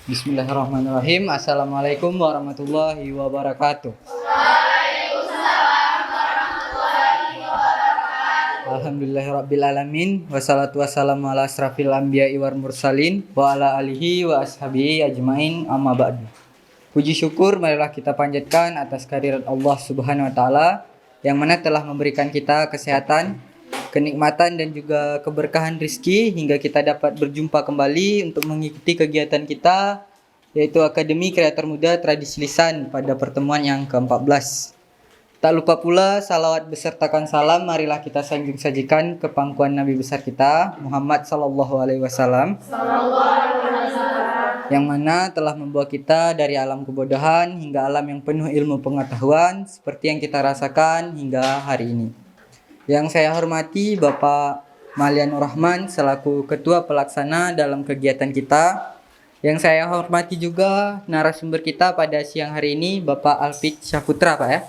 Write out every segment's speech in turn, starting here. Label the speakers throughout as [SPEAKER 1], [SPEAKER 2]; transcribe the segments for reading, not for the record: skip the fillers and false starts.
[SPEAKER 1] Bismillahirrahmanirrahim. Assalamualaikum warahmatullahi wabarakatuh. Alhamdulillahirrabbilalamin. Wassalatu wassalamu ala asrafil anbiya'i wal mursalin wa ala alihi wa ashabihi ajmain, amma ba'du. Puji syukur marilah kita panjatkan atas kehadirat Allah Subhanahu wa taala yang mana telah memberikan kita kesehatan, kenikmatan dan juga keberkahan rizki hingga kita dapat berjumpa kembali untuk mengikuti kegiatan kita, yaitu Akademi Kreator Muda Tradisi Lisan pada pertemuan yang ke-14. Tak lupa pula salawat besertakan salam marilah kita sanjung sajikan ke pangkuan Nabi besar kita Muhammad sallallahu alaihi wasallam, yang mana telah membawa kita dari alam kebodohan hingga alam yang penuh ilmu pengetahuan seperti yang kita rasakan hingga hari ini. Yang saya hormati Bapak Malianur Rahman selaku Ketua Pelaksana dalam kegiatan kita. Yang saya hormati juga narasumber kita pada siang hari ini Bapak Alfit Syahputra, Pak ya.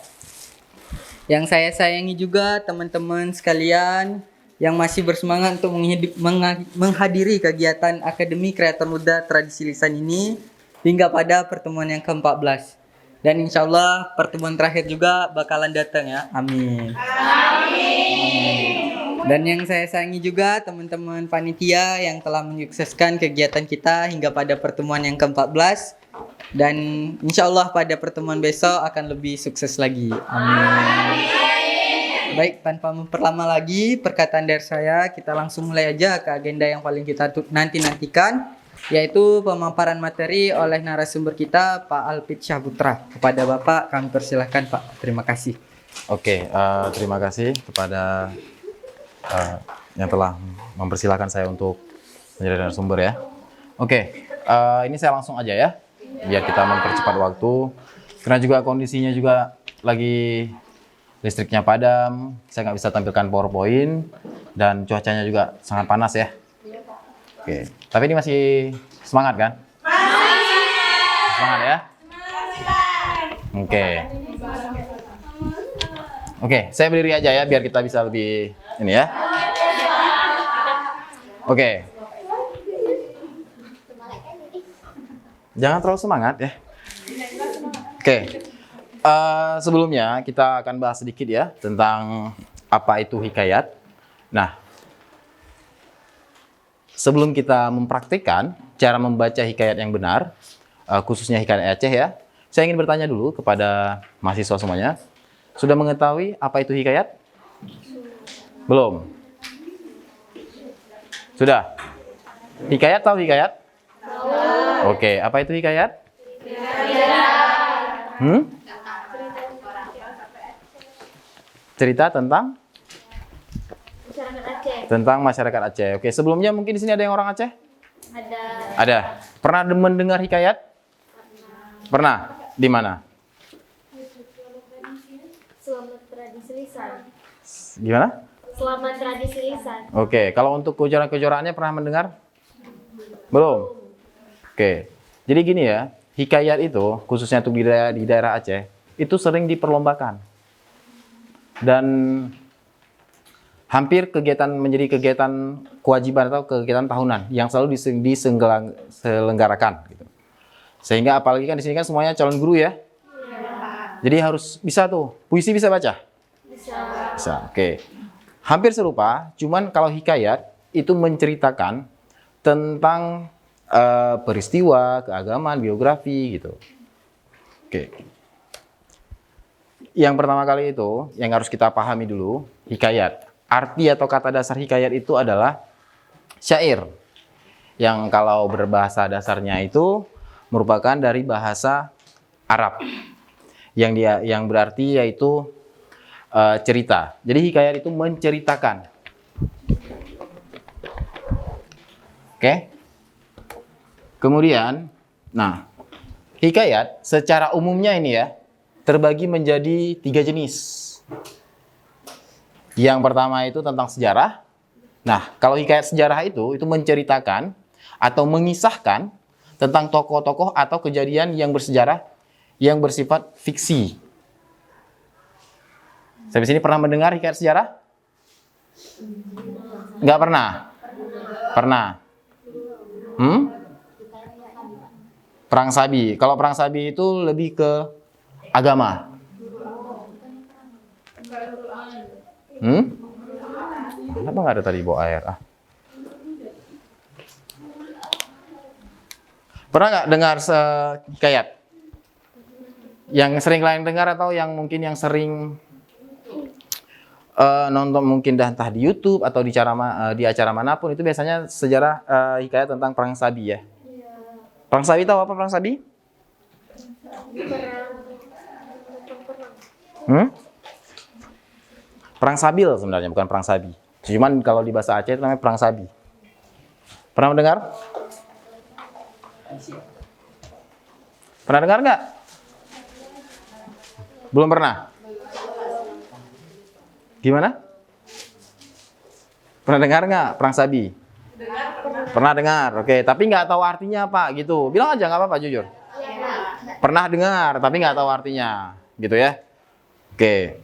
[SPEAKER 1] Yang saya sayangi juga teman-teman sekalian yang masih bersemangat untuk menghadiri kegiatan Akademi Kreator Muda Tradisi Lisan ini hingga pada pertemuan yang ke-14. Dan insya Allah pertemuan terakhir juga bakalan datang ya. Amin. Dan yang saya sayangi juga teman-teman panitia yang telah menyukseskan kegiatan kita hingga pada pertemuan yang ke-14. Dan insya Allah pada pertemuan besok akan lebih sukses lagi. Amin. Baik, tanpa memperlama lagi perkataan dari saya, kita langsung mulai aja ke agenda yang paling kita nantikan, yaitu pemaparan materi oleh narasumber kita Pak Alfit Syahputra. Kepada Bapak kami persilahkan Pak. Terima kasih.
[SPEAKER 2] Oke, terima kasih kepada yang telah mempersilahkan saya untuk menjadi narasumber ya. Oke, ini saya langsung aja ya, biar kita mempercepat waktu. Karena juga kondisinya juga lagi listriknya padam, saya nggak bisa tampilkan PowerPoint, dan cuacanya juga sangat panas ya. Oke, tapi ini masih semangat kan? Semangat ya? Oke, saya berdiri aja ya biar kita bisa lebih ini ya. Oke. Jangan terlalu semangat ya. Oke. Sebelumnya kita akan bahas sedikit ya tentang apa itu hikayat. Nah, sebelum kita mempraktikkan cara membaca hikayat yang benar, khususnya hikayat Aceh ya, saya ingin bertanya dulu kepada mahasiswa semuanya. Sudah mengetahui apa itu hikayat? Belum? Sudah? Hikayat tahu hikayat? Oke, apa itu hikayat? Cerita tentang? Tentang masyarakat Aceh. Oke, sebelumnya mungkin di sini ada yang orang Aceh? Ada. Pernah mendengar hikayat? Pernah. Di mana?
[SPEAKER 3] Selamat Tradisi Lisan.
[SPEAKER 2] Gimana?
[SPEAKER 3] Selamat Tradisi Lisan.
[SPEAKER 2] Oke, kalau untuk kejuaraan-kejuaraannya pernah mendengar? Belum? Oke, jadi gini ya, hikayat itu khususnya untuk di daerah Aceh itu sering diperlombakan. Dan hampir menjadi kegiatan kewajiban atau kegiatan tahunan yang selalu diselenggarakan gitu. Sehingga apalagi kan di sini kan semuanya calon guru ya. Jadi harus bisa tuh, puisi bisa baca? Bisa. Oke. Hampir serupa, cuman kalau hikayat itu menceritakan tentang peristiwa, keagamaan, biografi gitu. Oke. Yang pertama kali itu yang harus kita pahami dulu, hikayat. Arti atau kata dasar hikayat itu adalah syair. Yang kalau berbahasa dasarnya itu merupakan dari bahasa Arab. Yang berarti yaitu cerita. Jadi hikayat itu menceritakan. Oke. Kemudian, nah, hikayat secara umumnya ini ya terbagi menjadi 3 jenis. Yang pertama itu tentang sejarah. Nah, kalau hikayat sejarah itu menceritakan atau mengisahkan tentang tokoh-tokoh atau kejadian yang bersejarah yang bersifat fiksi. Sampai sini pernah mendengar hikayat sejarah? Nggak pernah? Pernah? Perang Sabi. Kalau Perang Sabi itu lebih ke agama. Kenapa nggak ada tadi bawa air? Pernah nggak dengar hikayat? Yang sering kalian dengar atau yang mungkin yang sering nonton mungkin entah di YouTube atau di acara manapun itu biasanya sejarah hikayat tentang Perang Sabi ya. Perang Sabi tahu apa Perang Sabi? Perang Sabil sebenarnya bukan Perang Sabi. Cuman kalau di bahasa Aceh itu namanya Perang Sabi. Pernah mendengar? Pernah dengar nggak? Belum pernah? Gimana? Pernah dengar nggak Perang Sabi? Pernah dengar, oke. Tapi nggak tahu artinya apa gitu. Bilang aja nggak apa-apa, jujur. Pernah dengar, tapi nggak tahu artinya, gitu ya. Oke.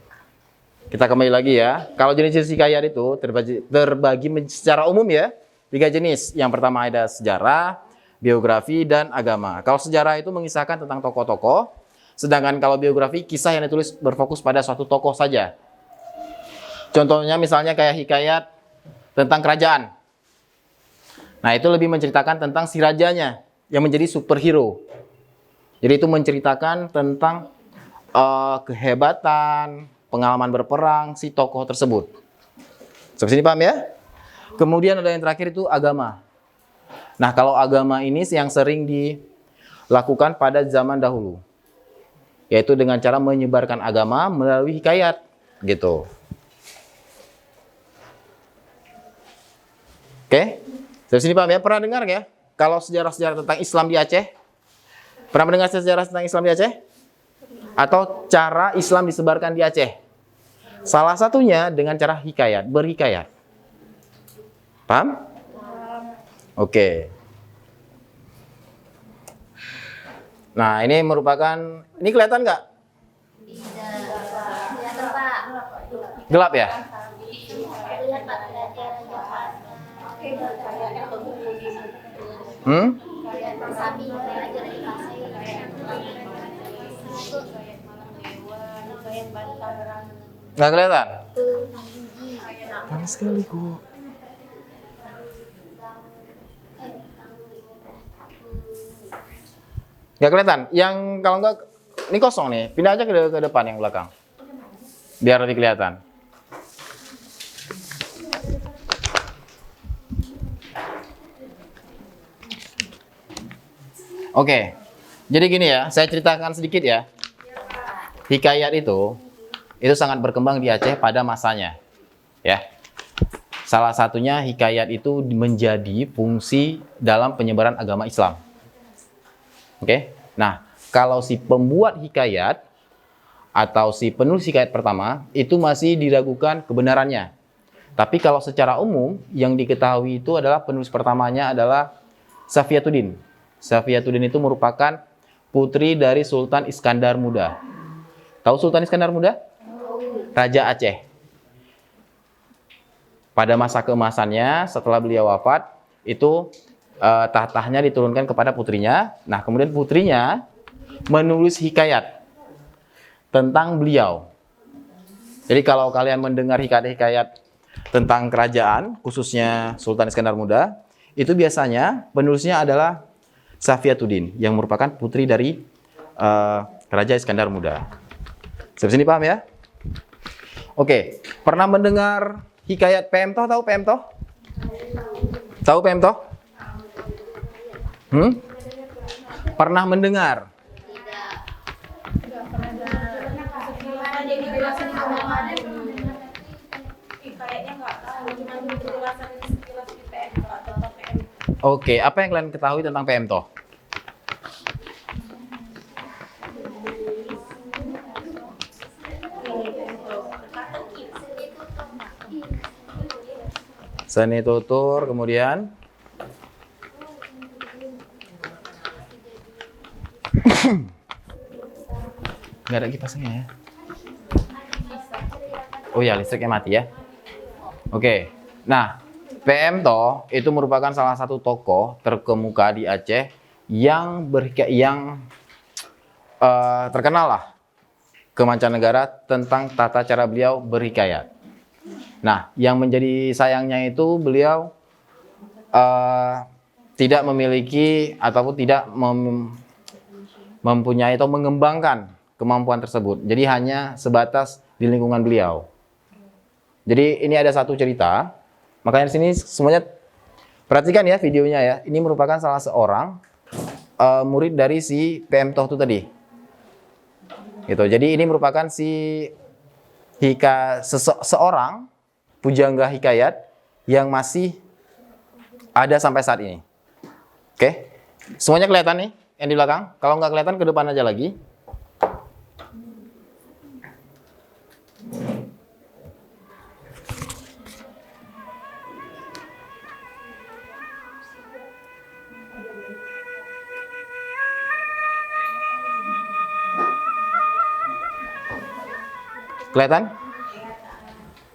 [SPEAKER 2] Kita kembali lagi ya. Kalau jenis-jenis hikayat itu terbagi secara umum ya. 3 jenis. Yang pertama ada sejarah, biografi, dan agama. Kalau sejarah itu mengisahkan tentang tokoh-tokoh. Sedangkan kalau biografi, kisah yang ditulis berfokus pada suatu tokoh saja. Contohnya misalnya kayak hikayat tentang kerajaan. Nah itu lebih menceritakan tentang si rajanya yang menjadi superhero. Jadi itu menceritakan tentang kehebatan, pengalaman berperang si tokoh tersebut. Sampai sini paham ya? Kemudian ada yang terakhir itu agama. Nah kalau agama ini yang sering dilakukan pada zaman dahulu. Yaitu dengan cara menyebarkan agama melalui hikayat. Gitu. Oke? Dari sini paham ya? Pernah dengar ya? Kalau sejarah-sejarah tentang Islam di Aceh? Pernah mendengar sejarah tentang Islam di Aceh? Atau cara Islam disebarkan di Aceh? Salah satunya dengan cara hikayat, berhikayat. Paham? Oke. Nah, ini merupakan, ini kelihatan nggak? Gelap ya? Nggak kelihatan? Panas sekali kok. Nggak kelihatan? Yang kalau nggak, ini kosong nih. Pindah aja ke depan yang belakang. Biar lebih kelihatan. Oke. Jadi gini ya, saya ceritakan sedikit ya. Hikayat itu sangat berkembang di Aceh pada masanya. Ya. Salah satunya hikayat itu menjadi fungsi dalam penyebaran agama Islam. Oke. Nah, kalau si pembuat hikayat atau si penulis hikayat pertama itu masih diragukan kebenarannya. Tapi kalau secara umum yang diketahui itu adalah penulis pertamanya adalah Safiyatuddin. Safiyatuddin itu merupakan putri dari Sultan Iskandar Muda. Tahu Sultan Iskandar Muda? Raja Aceh. Pada masa keemasannya setelah beliau wafat itu tahtanya diturunkan kepada putrinya. Nah, kemudian putrinya menulis hikayat tentang beliau. Jadi kalau kalian mendengar hikayat-hikayat tentang kerajaan, khususnya Sultan Iskandar Muda, itu biasanya penulisnya adalah Safiyatuddin yang merupakan putri dari Raja Iskandar Muda. Sampai sini paham ya? Oke, pernah mendengar hikayat Pemtoh? Tahu Pemtoh? Tahu Pemtoh? Pernah mendengar? Oke, apa yang kalian ketahui tentang Pemtoh? Seni tutur, kemudian nggak ada kipasnya ya? Oh ya, listriknya mati ya. Oke, nah Pemtoh itu merupakan salah satu tokoh terkemuka di Aceh yang terkenal lah ke mancanegara tentang tata cara beliau berhikayat. Nah, yang menjadi sayangnya itu beliau tidak memiliki ataupun tidak mempunyai atau mengembangkan kemampuan tersebut. Jadi hanya sebatas di lingkungan beliau. Jadi ini ada satu cerita. Makanya di sini semuanya perhatikan ya videonya ya. Ini merupakan salah seorang murid dari si PM Toh itu tadi. Gitu. Jadi ini merupakan seorang pujangga hikayat yang masih ada sampai saat ini. Oke. Semuanya kelihatan nih yang di belakang? Kalau nggak kelihatan ke depan aja lagi. Kelihatan?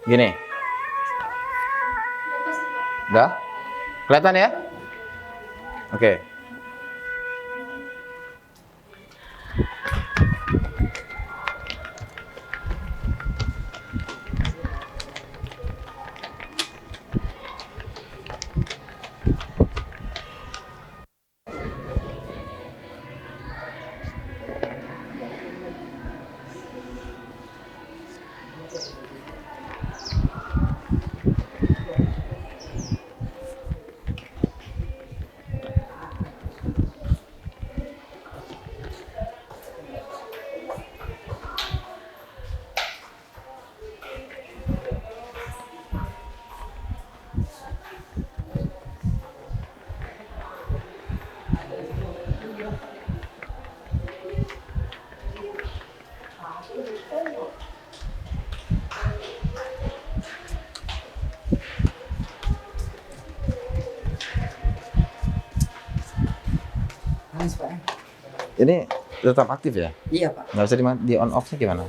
[SPEAKER 2] Gini. Udah? Kelihatan ya? Oke. Ini tetap aktif ya?
[SPEAKER 1] Iya Pak.
[SPEAKER 2] Nggak bisa di on off-nya gimana?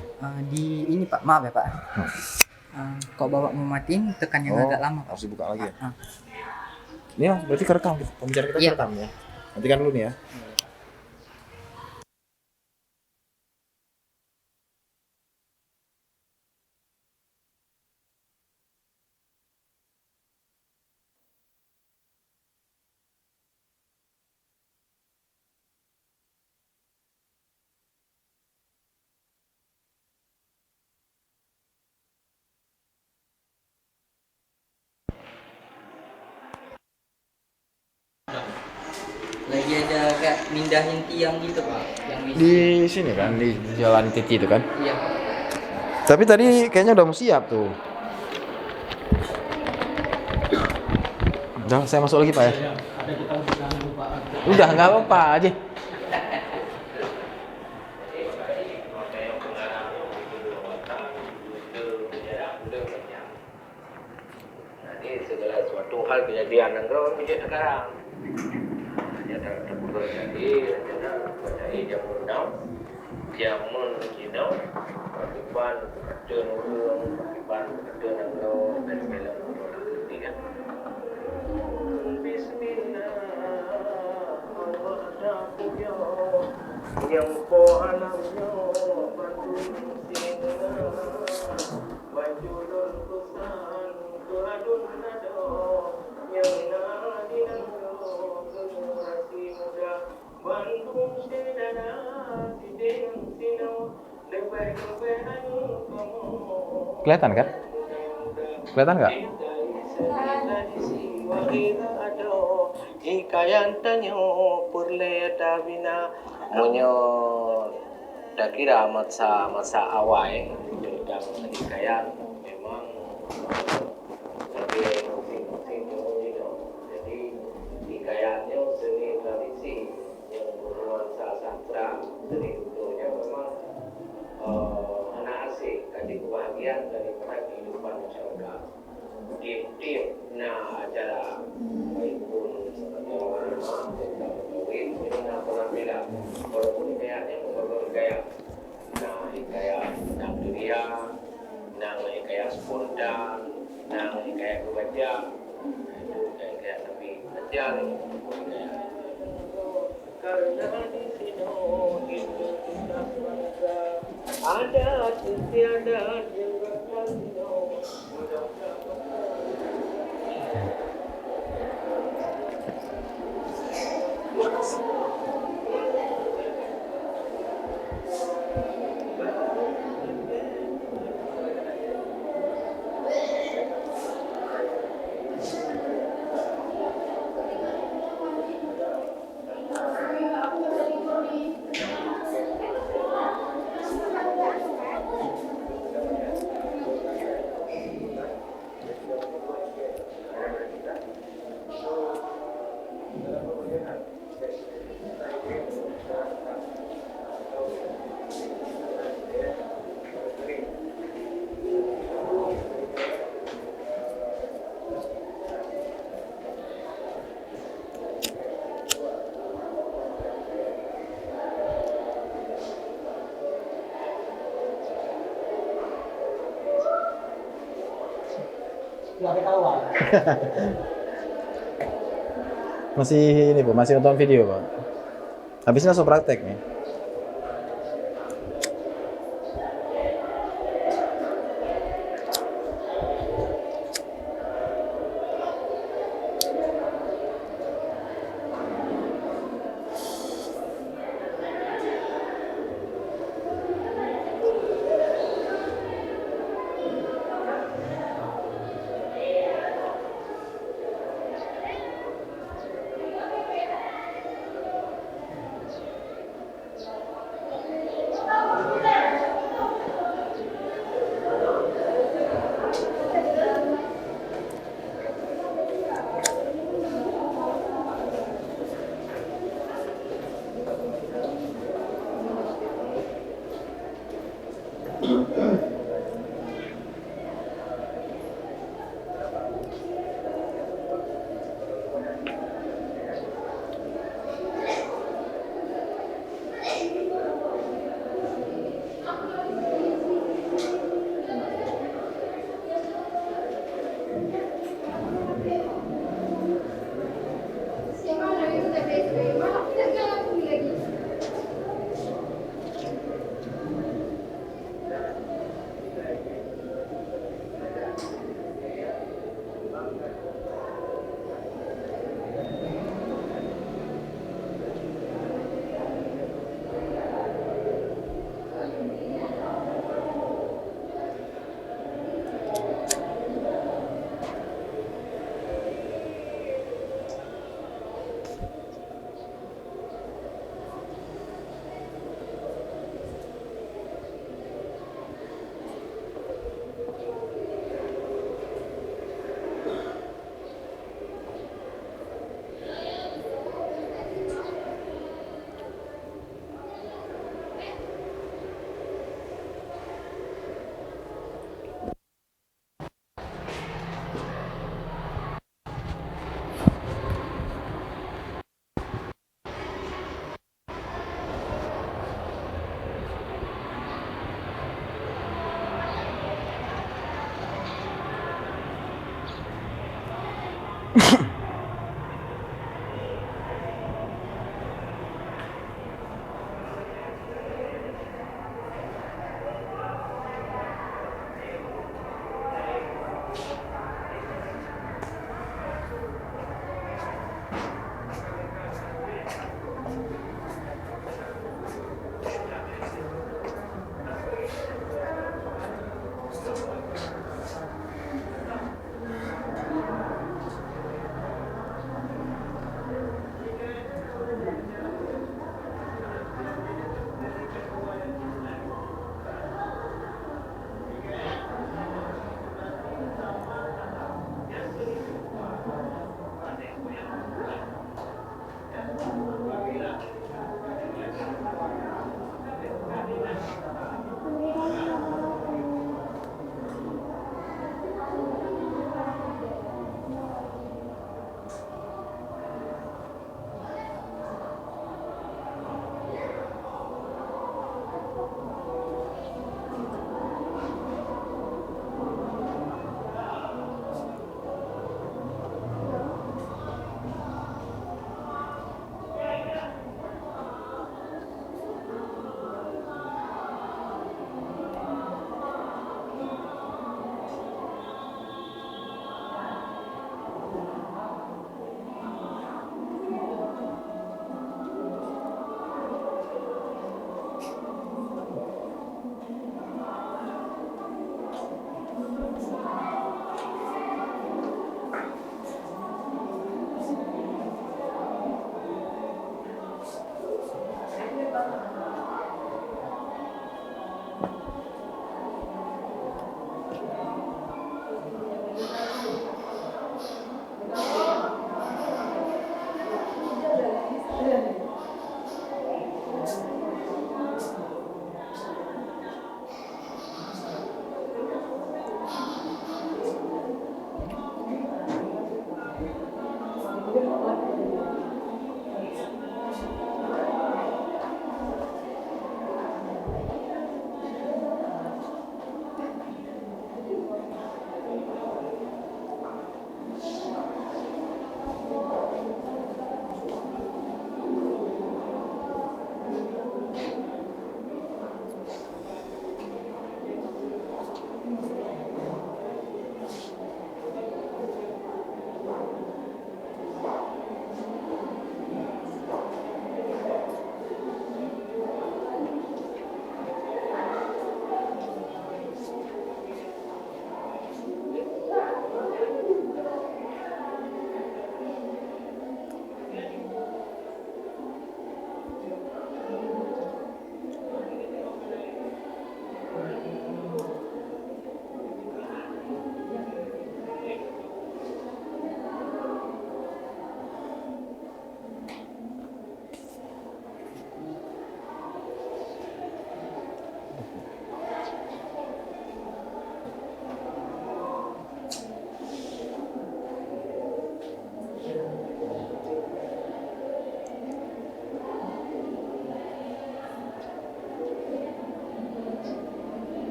[SPEAKER 1] Di ini Pak, maaf ya Pak. Kok bapak mau matiin, tekan yang agak lama Pak.
[SPEAKER 2] Harus dibuka lagi ya?
[SPEAKER 1] Ah.
[SPEAKER 2] Ini Mas, berarti kerekam, pembicaraan kita
[SPEAKER 1] Iya.
[SPEAKER 2] kerekam ya? Nantikan dulu nih ya.
[SPEAKER 1] Lagi ada kayak mindahin tiang gitu Pak. Yang
[SPEAKER 2] Di sini kan, di jalan Titi itu kan?
[SPEAKER 1] Iya Pak.
[SPEAKER 2] Tapi tadi kayaknya udah mau siap tuh. Udah, saya masuk lagi Pak ya? Udah, nggak apa-apa aja.
[SPEAKER 4] Jadi segala suatu hal kejadian negara menjadi sekarang. Hanya terjadi terjadi jamun jinau, akibat kerja nurung, akibat kerja negara dan film tiga. Bismillah, Allah dah yang po anaknya bantu sini bajulun kusan keadun nado yang nadinan generasi muda Bandung sedana sideng sino lebay-lebay
[SPEAKER 2] Kelihatan kan? Kelihatan nggak?
[SPEAKER 4] Hikayan tanyo purle tabina munyo dakira masa awai dalam hikayan memang sebagai jadi hikayatnya seni tradisi yang bernuansa sastra seni utuhnya memang anak asing kasih kebahagiaan daripada kehidupan masyarakat tiap acara baik pun seperti orang kawin ini penampilan walaupun hikayatnya bergaya hikayat tentang dunia hikayat spontan hikayat kebaca itu hikayat lebih ajar hikayat karena di sini itu kita bangsa ada tiada juga kasino.
[SPEAKER 2] Masih ini, Bu, masih nonton video, Pak. Habis ini langsung praktek nih.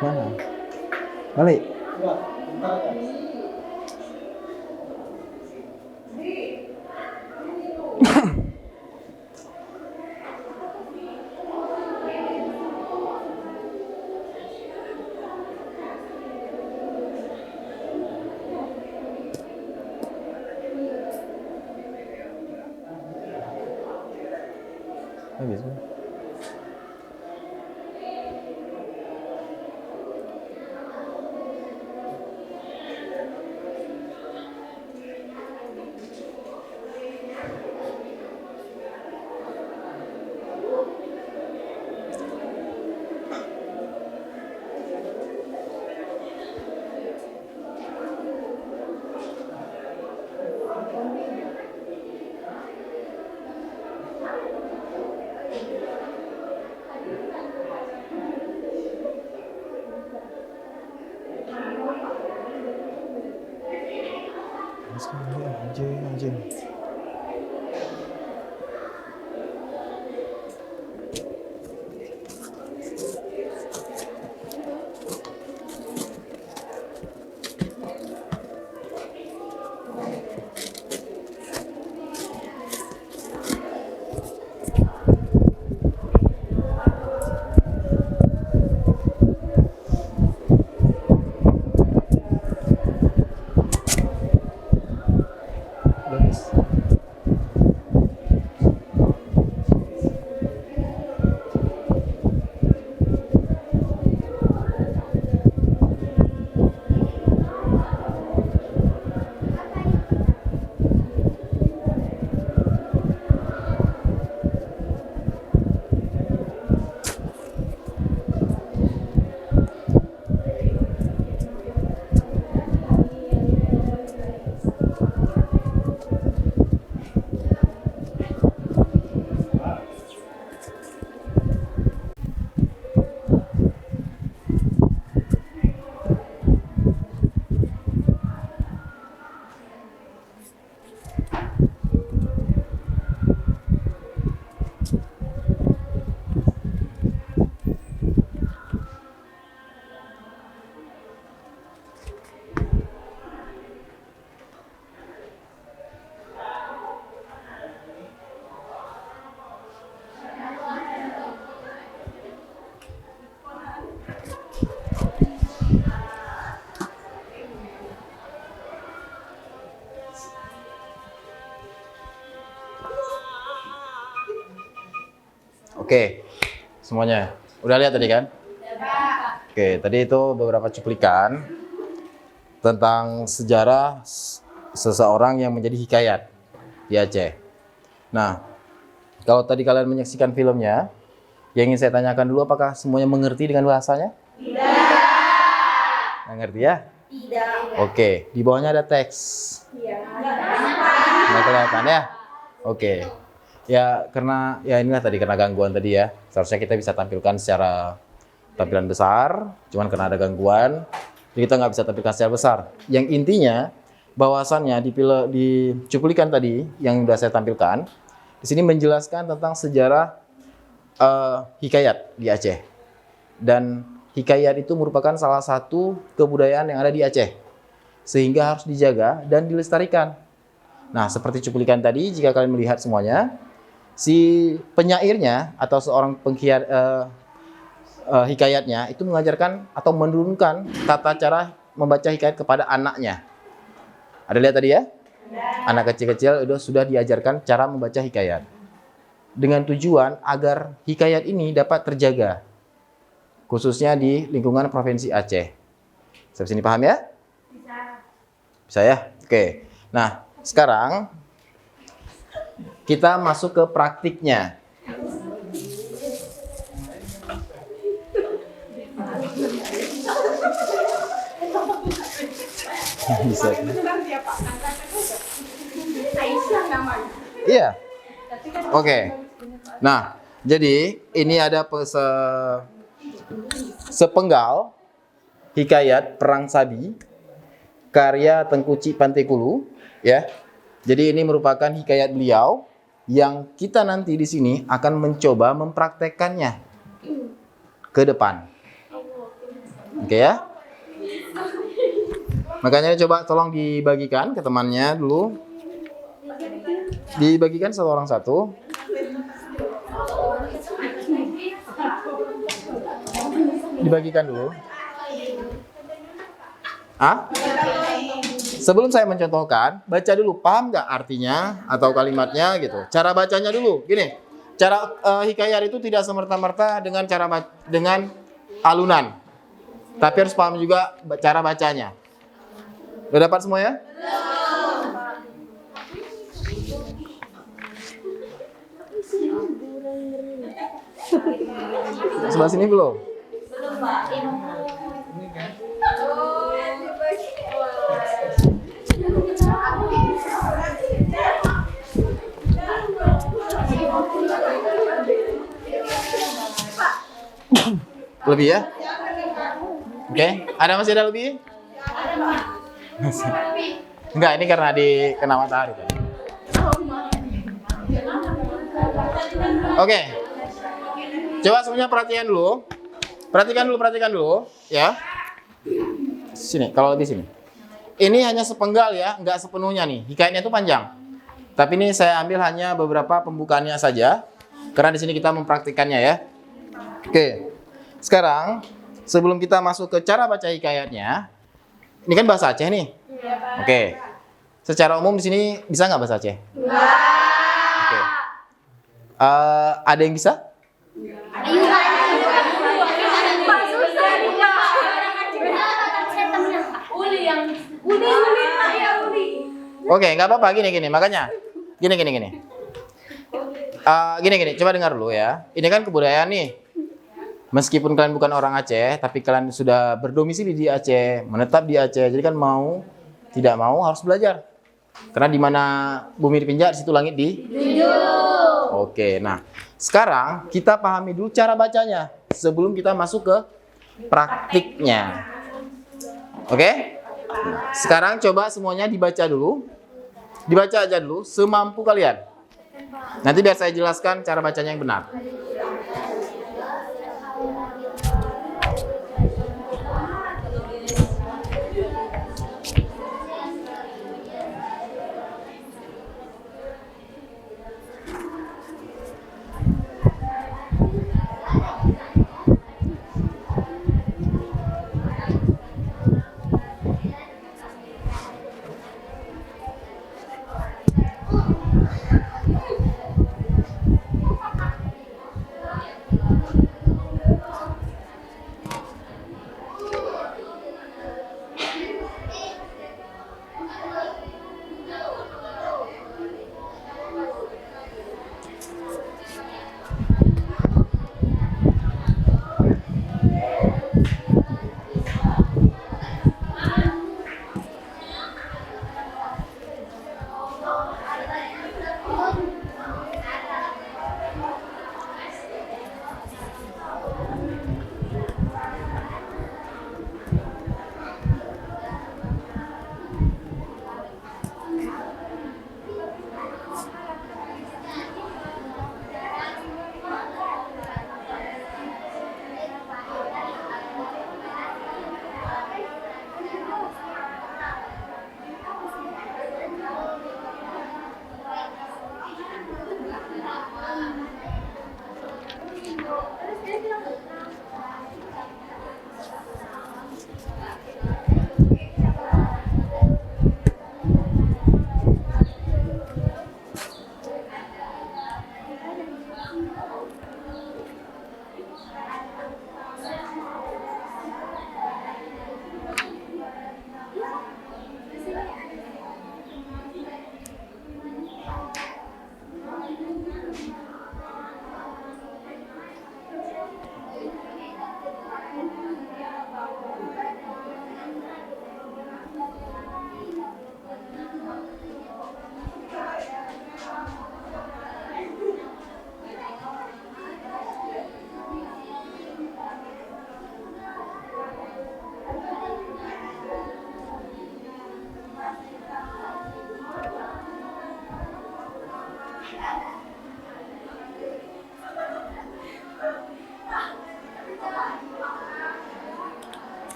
[SPEAKER 2] Mana? Balik. Habis. Anjing. Oke, semuanya. Udah lihat tadi kan? Oke, tadi itu beberapa cuplikan tentang sejarah seseorang yang menjadi hikayat di Aceh. Nah, kalau tadi kalian menyaksikan filmnya, yang ingin saya tanyakan dulu, apakah semuanya mengerti dengan bahasanya? Tidak. Mengerti ya? Tidak. Oke, di bawahnya ada teks. Iya. Nggak kelihatan ya? Oke. Ya, karena ya inilah tadi, karena gangguan tadi ya. Seharusnya kita bisa tampilkan secara tampilan besar, cuman karena ada gangguan, jadi kita nggak bisa tampilkan secara besar. Yang intinya, bahwasannya di cuplikan tadi yang sudah saya tampilkan, di sini menjelaskan tentang sejarah hikayat di Aceh. Dan hikayat itu merupakan salah satu kebudayaan yang ada di Aceh, sehingga harus dijaga dan dilestarikan. Nah, seperti cuplikan tadi, jika kalian melihat semuanya, si penyairnya atau seorang pengkiat hikayatnya itu mengajarkan atau menurunkan tata cara membaca hikayat kepada anaknya. Ada lihat tadi ya? Anak kecil-kecil itu sudah diajarkan cara membaca hikayat. Dengan tujuan agar hikayat ini dapat terjaga. Khususnya di lingkungan Provinsi Aceh. Sampai sini paham ya? Bisa. Bisa ya? Oke. Nah, sekarang kita masuk ke praktiknya. Bisa. Iya. Oke. Nah, jadi ini ada sepenggal hikayat Perang Sabi karya Tengku Cik Pantekulu, ya. Jadi ini merupakan hikayat beliau yang kita nanti di sini akan mencoba mempraktekkannya ke depan. Oke ya. Makanya coba tolong dibagikan ke temannya dulu. Dibagikan satu orang satu. Dibagikan dulu. Ah? Sebelum saya mencontohkan, baca dulu, paham nggak artinya atau kalimatnya gitu. Cara bacanya dulu, gini. Cara hikayat itu tidak semerta-merta dengan dengan alunan, tapi harus paham juga cara bacanya. Udah dapat semua ya? Sebelah sini belum? Lebih ya? Oke, masih ada lebih? Enggak, ini karena kena matahari tadi. Oke. Coba semuanya perhatikan dulu. Perhatikan dulu, ya. Sini, kalau lebih sini. Ini hanya sepenggal ya, enggak sepenuhnya nih. Hikayatnya itu panjang. Tapi ini saya ambil hanya beberapa pembukaannya saja. Karena di sini kita mempraktikannya ya. Oke. Sekarang, sebelum kita masuk ke cara baca hikayatnya, ini kan bahasa Aceh nih. Oke. Secara umum di sini bisa nggak bahasa Aceh? Oke. Ada yang bisa? Oke, nggak apa-apa. Gini. Makanya, gini. Gini. Coba dengar dulu ya. Ini kan kebudayaan nih. Meskipun kalian bukan orang Aceh, tapi kalian sudah berdomisili di Aceh, menetap di Aceh. Jadi kan tidak mau harus belajar. Karena di mana bumi dipinjak, di situ langit dijunjung. Oke, nah sekarang kita pahami dulu cara bacanya sebelum kita masuk ke praktiknya. Oke? Nah, sekarang coba semuanya dibaca dulu. Dibaca aja dulu semampu kalian. Nanti biar saya jelaskan cara bacanya yang benar.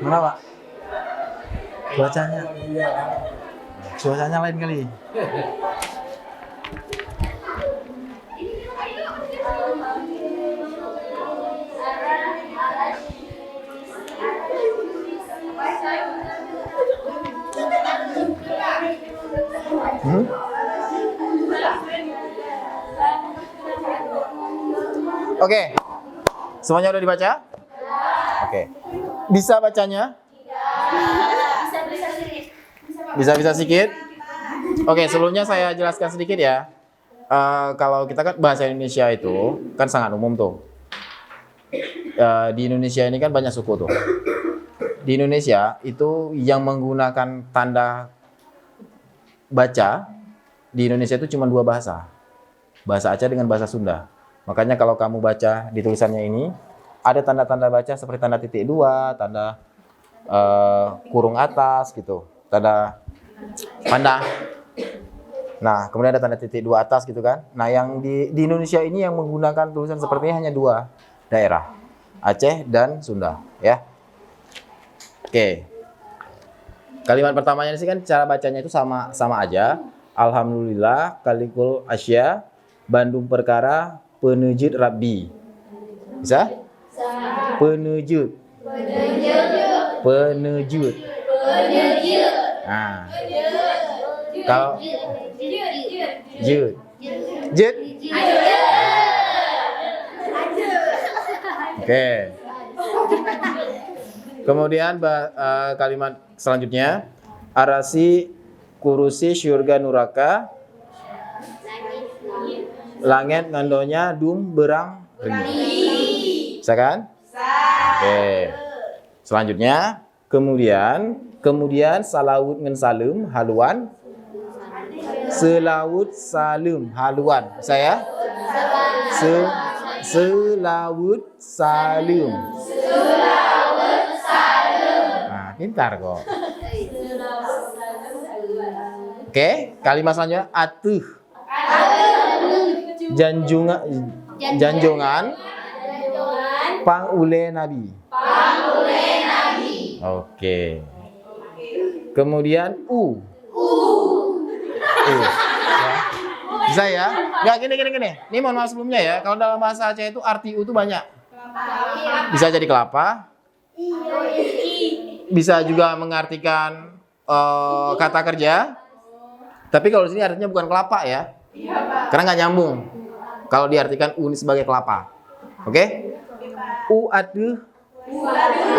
[SPEAKER 2] Mana Pak? Cuacanya? Cuacanya lain kali. Oke, semuanya udah dibaca? Oke, bisa bacanya? Bisa sedikit? Oke, sebelumnya saya jelaskan sedikit ya. Kalau kita kan bahasa Indonesia itu kan sangat umum tuh. Di Indonesia ini kan banyak suku tuh. Di Indonesia itu yang menggunakan tanda baca di Indonesia itu cuma 2 bahasa. Bahasa Aceh dengan bahasa Sunda. Makanya kalau kamu baca di tulisannya ini ada tanda-tanda baca seperti tanda titik 2, tanda kurung atas gitu, tanda panah. Nah, kemudian ada tanda titik 2 atas gitu kan. Nah, yang di Indonesia ini yang menggunakan tulisan seperti ini hanya 2 daerah, Aceh dan Sunda, ya. Oke. Kalimat pertamanya ini sih kan cara bacanya itu sama aja. Alhamdulillah, kalikul asya, Bandung perkara, penujud Rabbi. Bisa? Penujud. Penujud. Nah. Kalau jud. Jud. Oke. Kemudian kalimat selanjutnya, arasi kurusi syurga nuraka, langit ngandonya dum berang ri. Bisa kan? Oke. Selanjutnya, kemudian salawut ngan salum haluan. Selawut salum haluan. Saya? Selawut salum. Nah, pintar kok. Oke, kalimat selanjutnya atuh. Janjungan pangule nabi. Oke. Kemudian ya. Bisa ya? Nggak, gini. Ini mohon maaf sebelumnya ya. Kalau dalam bahasa Aceh itu arti U itu banyak. Bisa jadi kelapa. Bisa juga mengartikan kata kerja. Tapi kalau di sini artinya bukan kelapa ya. Karena nggak nyambung. Kalau diartikan U ini sebagai kelapa. Oke? U aduh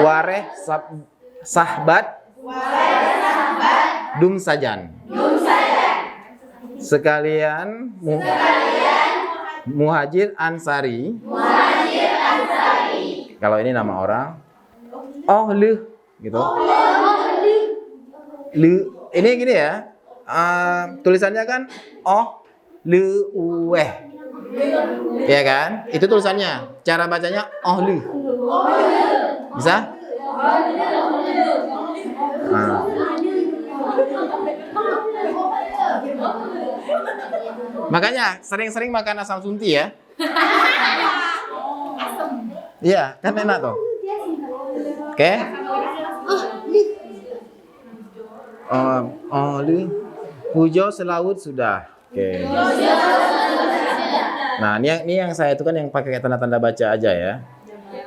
[SPEAKER 2] wareh sahbat dum sajan. Sekalian muhajir ansari. Kalau ini nama orang. Oh lu gitu. Lu ini gini ya. Tulisannya kan oh lu uweh. Ya kan? Itu tulisannya. Cara bacanya oh lu. Bisa? Nah. Makanya sering-sering makan asam sunti ya. Iya, kan enak tuh. Oke. Lu hujau selawut sudah. Oke. Nah, ini yang saya itu kan yang pakai tanda-tanda baca aja ya.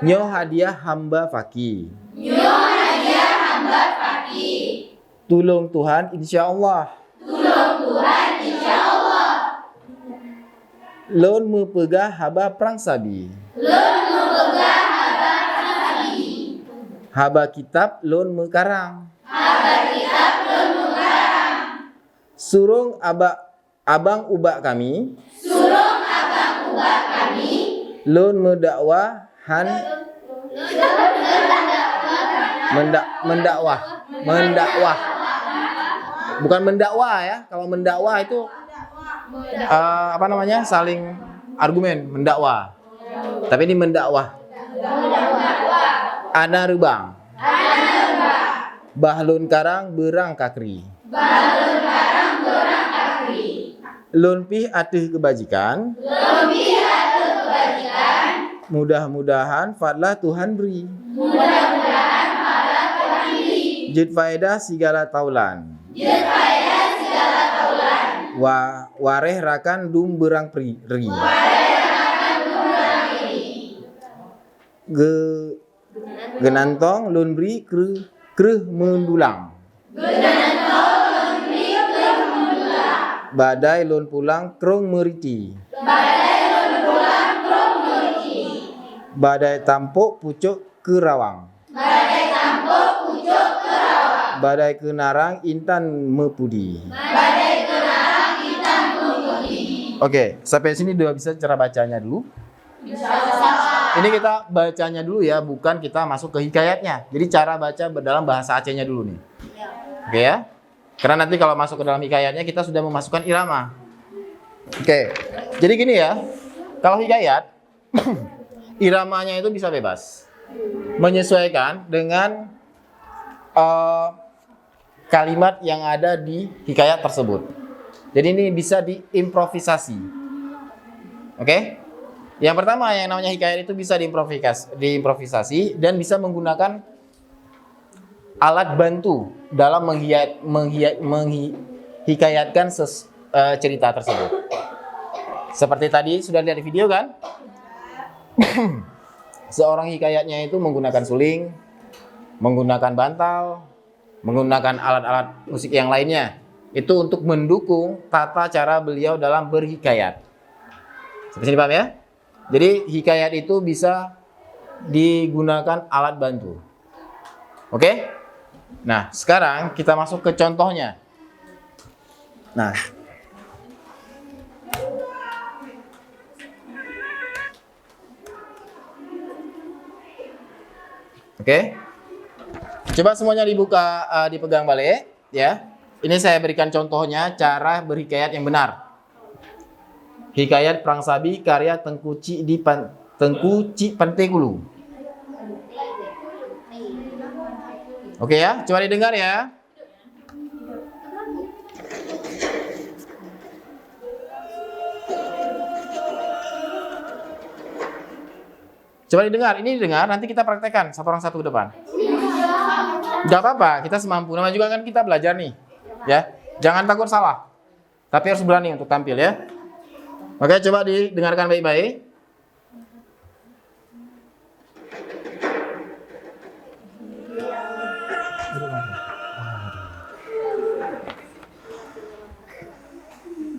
[SPEAKER 2] Nyo hadiah hamba faki. Tulung Tuhan insya Allah. Lon mepegah haba perang sabi. Haba kitab lon mekarang. Surung abang ubak kami. Lon mendakwah mendakwah. Bukan mendakwah ya. Kalau mendakwah itu saling argumen, mendakwa. Tapi ini mendakwah. Ana rubang. Bahlun karang berang kakri. Lun pih atuh kebajikan. Mudah-mudahan fadlah Tuhan beri. Jud faedah segala taulan. Wareh rakan dum berang ri. Genantong lun beri kreh mendulang. Badai lun pulang krong meriti. Badai tampuk pucuk kerawang. Badai kenarang intan mepudi. Oke, sampai sini udah bisa cara bacanya dulu. Ini kita bacanya dulu ya, bukan kita masuk ke hikayatnya. Jadi cara baca dalam bahasa Acehnya dulu nih. Oke ya. Karena nanti kalau masuk ke dalam hikayatnya kita sudah memasukkan irama. Oke. Jadi gini ya. Kalau hikayat iramanya itu bisa bebas. Menyesuaikan dengan kalimat yang ada di hikayat tersebut. Jadi ini bisa diimprovisasi. Oke? Yang pertama yang namanya hikayat itu bisa diimprovisasi dan bisa menggunakan alat bantu dalam menghikayatkan cerita tersebut. Seperti tadi sudah lihat di video kan? Seorang hikayatnya itu menggunakan suling, menggunakan bantal, menggunakan alat-alat musik yang lainnya. Itu untuk mendukung tata cara beliau dalam berhikayat. Sampai sini paham ya? Jadi hikayat itu bisa digunakan alat bantu. Oke? Nah, sekarang kita masuk ke contohnya. Nah, oke? Coba semuanya dibuka, dipegang balik, ya. Ini saya berikan contohnya cara berhikayat yang benar. Hikayat Perang Sabi karya Tengku Ci Pantegulu. Oke ya, coba didengar ya. Coba didengar, ini didengar, nanti kita praktekkan satu orang satu ke depan. Gak apa-apa, kita semampu. Namanya juga kan kita belajar nih, ya. Jangan takut salah, tapi harus berani untuk tampil ya. Oke, coba didengarkan baik-baik.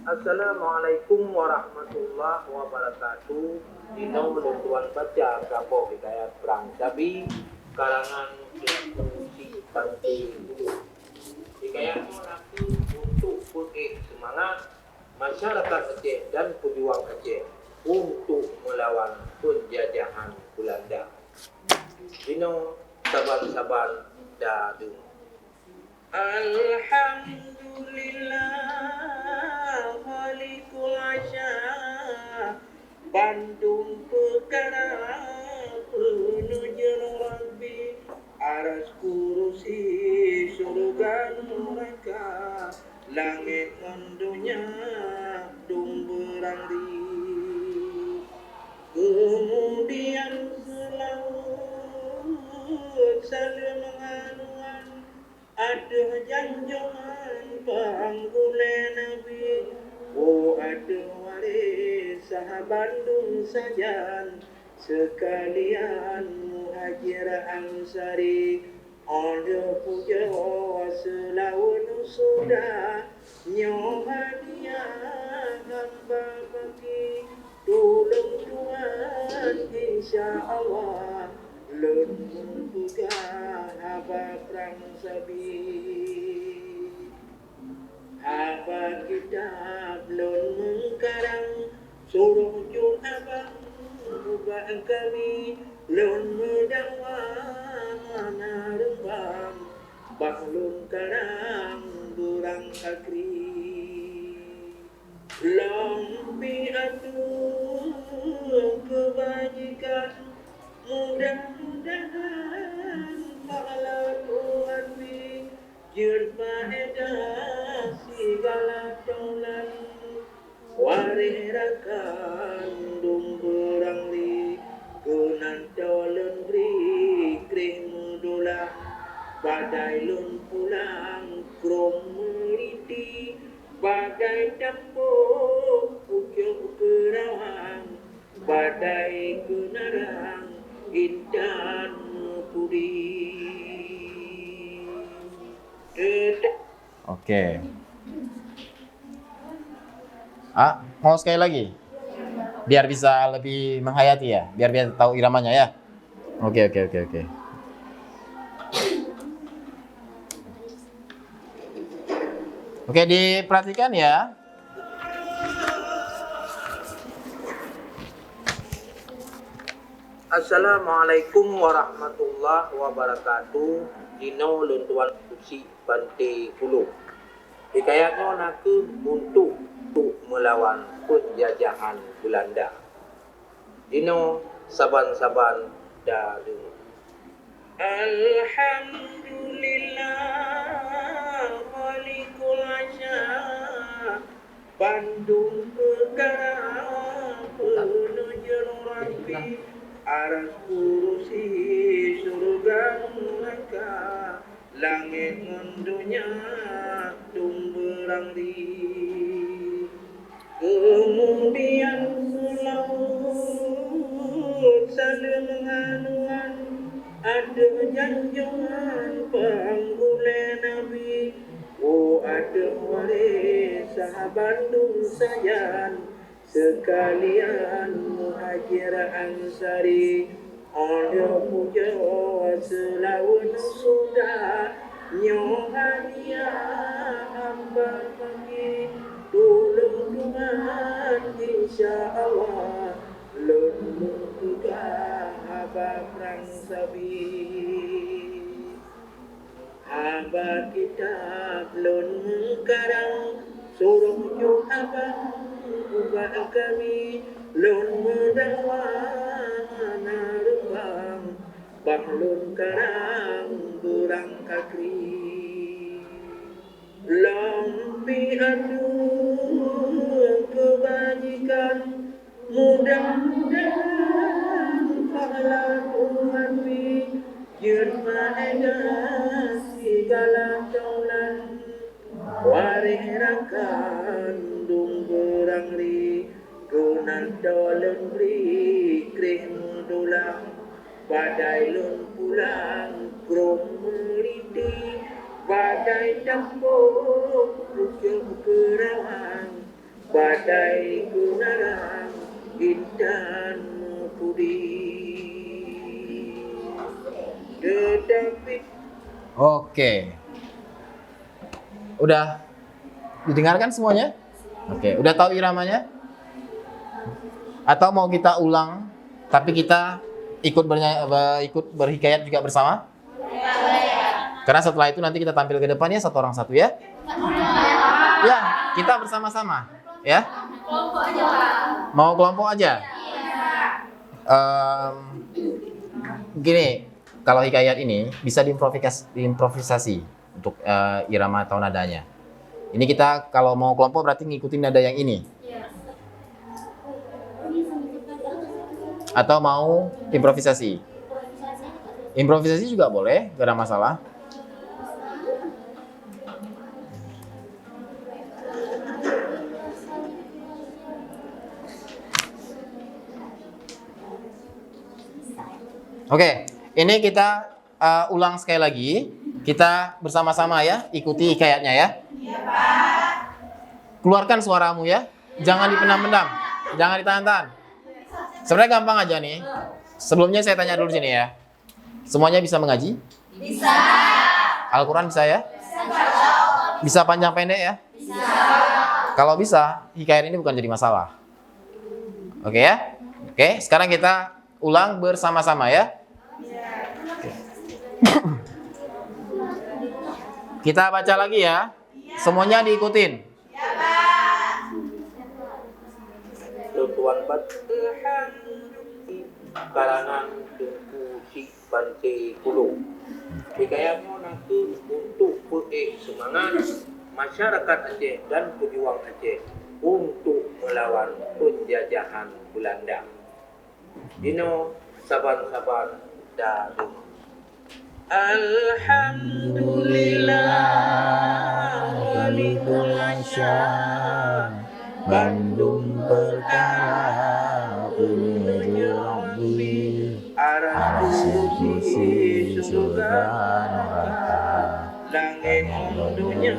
[SPEAKER 4] Assalamualaikum warahmatullahi wabarakatuh. Dino menentuan baca kapok hikayat Perang Sabi karangan Tengku Pantegulu. Hikayat mengaku untuk bukit semangat masyarakat Aceh dan pejuang Aceh untuk melawan penjajahan Belanda. Dino saban-saban dadu. Alhamdulillah Khalikul Asya Bandung perkara penunjuk Rabbi aras kurusi surga neraka langit mendunya dung berangdi. Kemudian selaut saling menganuan ada janjongan panggule Nabi. Oh ada waris Bandung sajan sekalian muhajir ansari. Ada puja selaun sudah nyohadiah hamba bagi tolong Tuhan insya Allah lun membuka haba Perang Sabi. Haba kitab lun mengkarang suruh jun abang ubah kami lun medawang rembang bahlun karang durang akri lampi atuh kebajikan mudah-mudahan pahala Tuhan bi jun faedah segala taulan masyarakat dung berang li kenan tolen beri krih mudola badai lun pulang krom meliti bagai dapur pucuk kerawang badai kenarang intan pudi.
[SPEAKER 2] Oke. Mau sekali lagi? Biar bisa lebih menghayati ya, biar tahu iramanya ya. Oke. Oke, diperhatikan ya.
[SPEAKER 4] Assalamualaikum warahmatullahi wabarakatuh. Dino luntuan kusi Bante Hulu. Hikayatnya naku untuk melawan penjajahan Belanda. Dino saban-saban dalu. Alhamdulillah walikul asya Bandung Perkara penuh rapi aras kurusi surga neraka langit mendunia tumberang di kemudian selaut saling menganuan ada janjungan panggule Nabi. Oh ada waris sahabat sayan sekalian muhajir ansari. Ada puja selawan sudah nyohania hamba pagi tolong Tuhan insya Allah lun juga haba perang sabi haba kitab lun karang suruh ju haba ubah kami lun mudawana rubang bahlun karang berang kakri lampi aduh kebajikan mudah-mudahan pahala umatmi jerma edas segala taulan warih rakan dung berang ri kenan dolen beri krih mudulang badai lun pulang krom meliti badai dapur pucuk kerawang badai kunarang intan pudi. Tetapi
[SPEAKER 2] Oke. Udah didengarkan semuanya? Oke, udah tahu iramanya? Atau mau kita ulang tapi kita ikut berhikayat juga bersama? Karena setelah itu nanti kita tampil ke depannya satu orang satu ya. Ya, kita bersama-sama ya. Mau kelompok aja? Gini, kalau hikayat ini bisa diimprovisasi untuk irama atau nadanya. Ini kita kalau mau kelompok berarti ngikutin nada yang ini. Atau mau improvisasi? Improvisasi juga boleh, gak ada masalah. Oke, ini kita ulang sekali lagi. Kita bersama-sama ya, ikuti hikayatnya ya. Iya, Pak. Keluarkan suaramu ya. Jangan dipendam-pendam. Jangan ditahan-tahan. Sebenarnya gampang aja nih. Sebelumnya saya tanya dulu sini ya. Semuanya bisa mengaji? Bisa. Al-Quran bisa ya? Bisa panjang pendek ya? Bisa. Kalau bisa, hikayat ini bukan jadi masalah. Oke ya? Oke, sekarang kita ulang bersama-sama ya. Kita baca lagi ya. Semuanya diikutin.
[SPEAKER 4] Tuan Bathan kalangan Tengku Si Bante Hulu. Hikayatnya nanti untuk semangat masyarakat Aceh dan pejuang Aceh untuk melawan penjajahan Belanda. Dino saban-saban darum. Alhamdulillah walikul asyam Bandung perkara penuju Rabbi Arasy kursi surga neraka langit dunia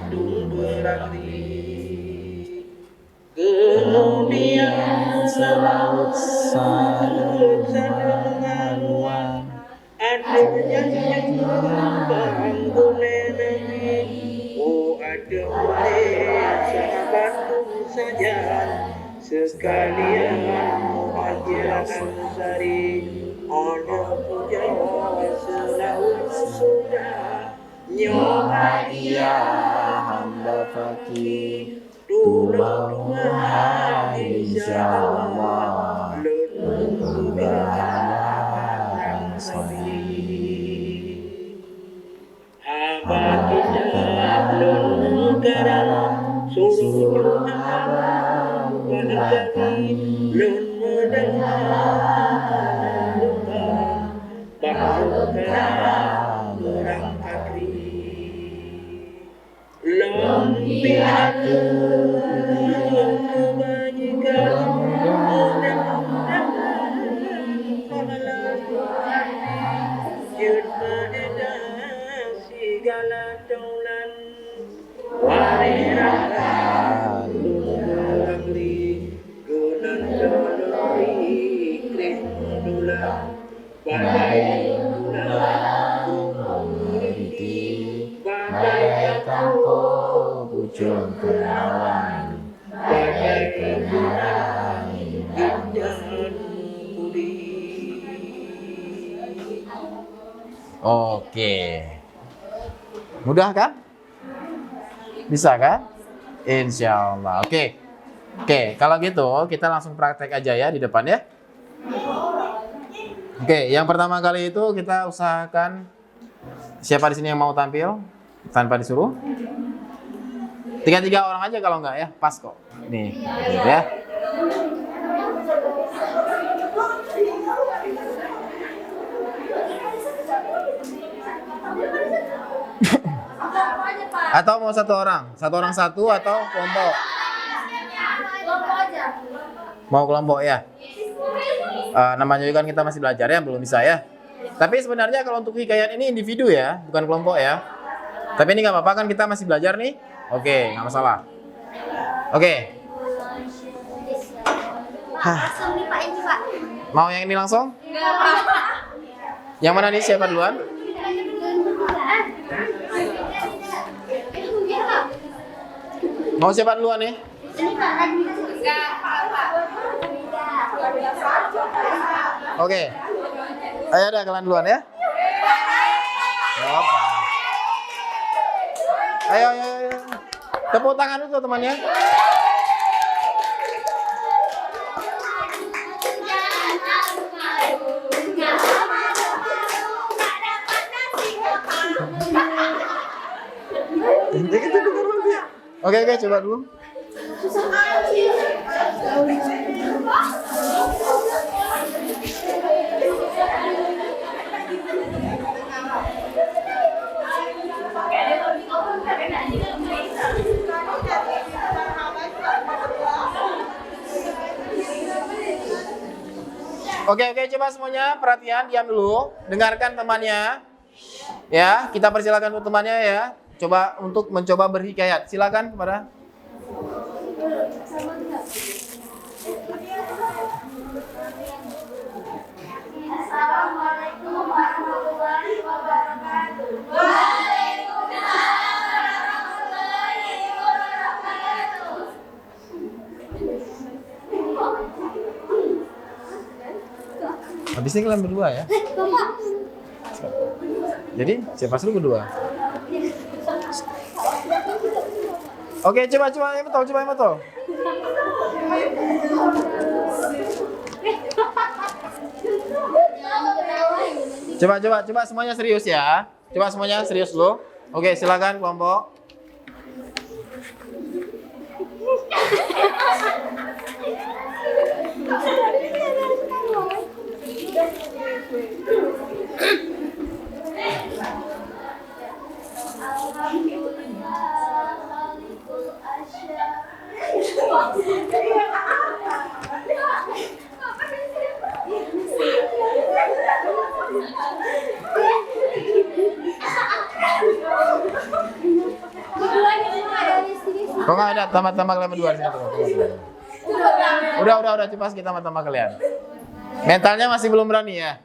[SPEAKER 4] dung berarti kemudian selaut sadengan adanya bangun negeri oh ada boleh Bandung saja sekalian muhajiran ansari ada puja selaut sudah nyoba dia hamba fakir Tuhan insyaallah berkebahagiaan Abad kita negara suruh abad berhati lun mendengar bahwa berangkat lom pihak kebajikan segala dolan warirakan negeri gunan dolori krisdula badai badai tanpa pucung perawan badai kemarang ginjan pudi.
[SPEAKER 2] Oke. Mudah kan? Bisa kan? Insya Allah. Oke. Oke, kalau gitu kita langsung praktek aja ya di depan ya. Oke, yang pertama kali itu kita usahakan siapa di sini yang mau tampil tanpa disuruh? 3 orang aja kalau enggak ya, pas kok. Nih, gitu ya. Atau mau 1 orang? 1 orang 1 atau kelompok?
[SPEAKER 3] Kelompok aja.
[SPEAKER 2] Mau kelompok ya? Namanya juga kan kita masih belajar ya, belum bisa ya. Tapi sebenarnya kalau untuk hikayat ini individu ya, bukan kelompok ya. Tapi ini nggak apa-apa kan, kita masih belajar nih. Oke, nggak masalah. Oke.
[SPEAKER 3] Langsung nih Pak ini Pak.
[SPEAKER 2] Mau yang ini langsung? Yang mana nih, siapa duluan? Mau siapa duluan nih? Oke. Ayo dah kalian duluan ya. Gak apa. Ayo. Tepuk tangan dulu temannya. Oke, coba dulu. Oke, coba semuanya perhatian, diam dulu, dengarkan temannya. Ya, kita persilakan untuk temannya ya. Coba untuk mencoba berhikayat. Silakan kepada.
[SPEAKER 3] Assalamualaikum warahmatullahi wabarakatuh. Waalaikumsalam warahmatullahi wabarakatuh.
[SPEAKER 2] Habis ini kalian berdua ya. Jadi siapa suruh berdua? Oke, coba yang betul. Coba semuanya serius ya. Coba semuanya serius dulu. Oke, silakan kelompok. Kok nggak ada tambah-tambah kalian berdua di sini tuh? Udah cepat kita tambah kalian. Mentalnya masih belum berani ya.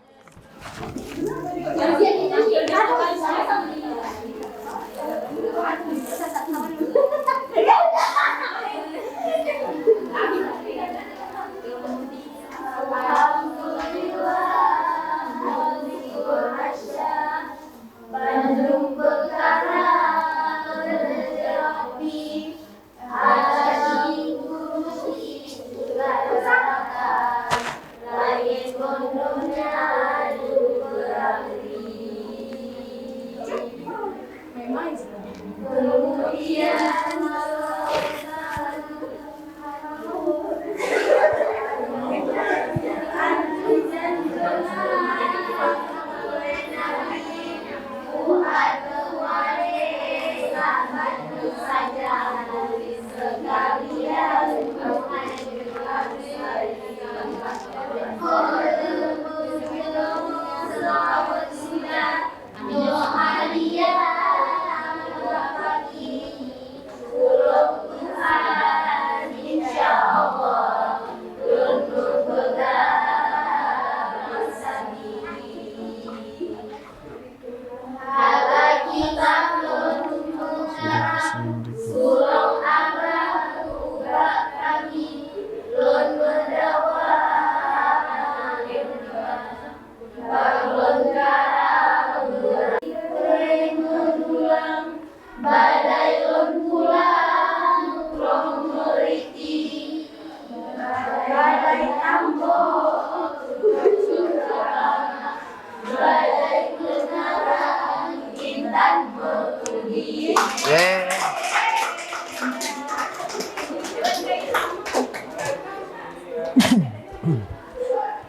[SPEAKER 2] Yeay.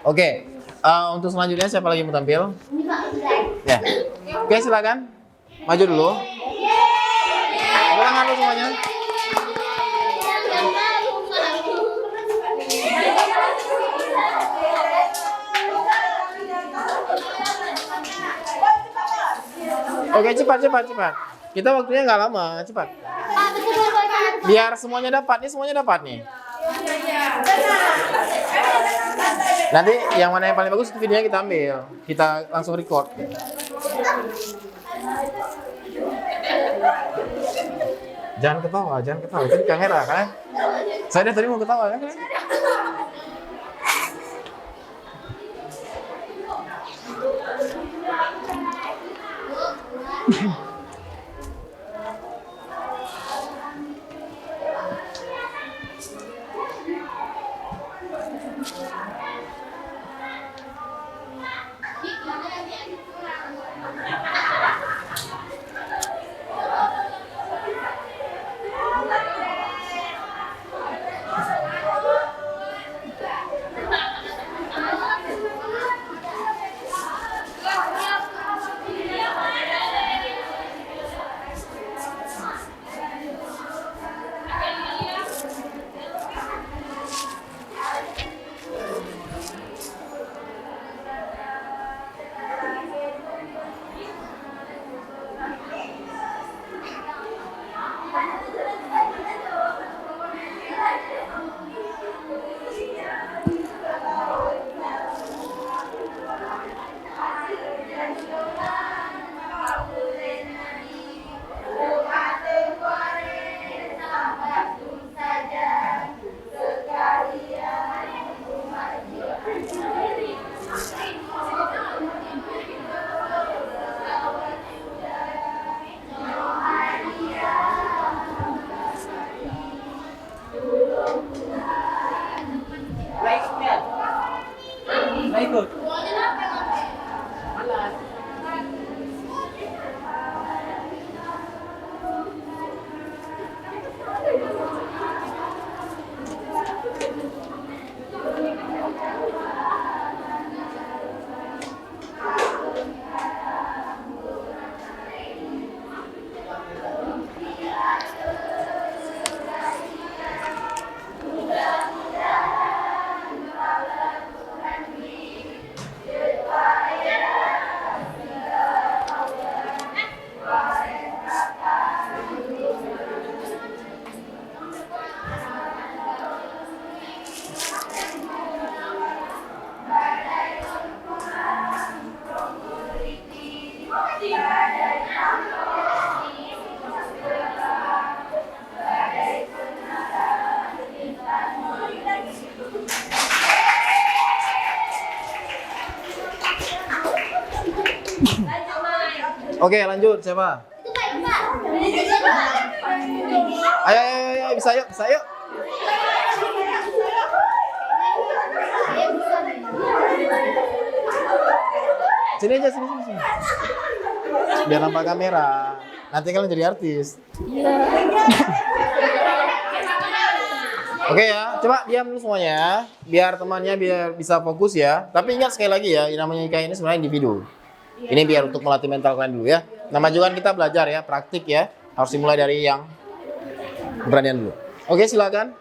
[SPEAKER 2] Oke, untuk selanjutnya siapa lagi mau tampil? Ya, oke silakan, maju dulu. Tangan dulu semuanya. Oke, cepat. Kita waktunya nggak lama, cepat. Biar semuanya dapat nih. Nanti yang mana yang paling bagus itu videonya kita ambil, kita langsung record. Jangan ketawa, itu di kamera kan? Saya tadi mau ketawa kan? Oke, lanjut siapa?
[SPEAKER 3] Itu Pak, itu Pak. Itu Pak.
[SPEAKER 2] Ayo, bisa yuk, bisa yuk. Sini aja, sini. Biar nampak kamera. Nanti kalian jadi artis. Oke ya, coba diam dulu semuanya, biar temannya bisa fokus ya. Tapi ingat sekali lagi ya, yang namanya IKI ini sebenarnya individu. Ini biar untuk melatih mental kalian dulu ya. Nama juga kan kita belajar ya, praktik ya. Harus dimulai dari yang keberanian dulu. Oke, silakan.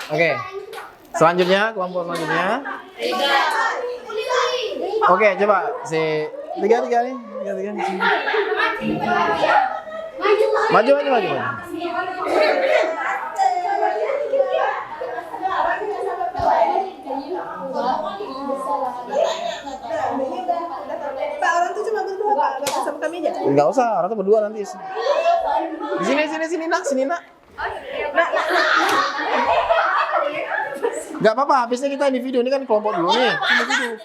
[SPEAKER 2] Oke. Selanjutnya, kelompok selanjutnya. Oke, coba si tiga nih. Tiga. Maju.
[SPEAKER 5] Pak, orang tuh cuma berdua, Pak. Gak bersama kami aja.
[SPEAKER 2] Enggak usah, orang tuh berdua nanti. Sini nak. Gak apa-apa, habisnya kita individu, ini kan kelompok dulu nih. Individu.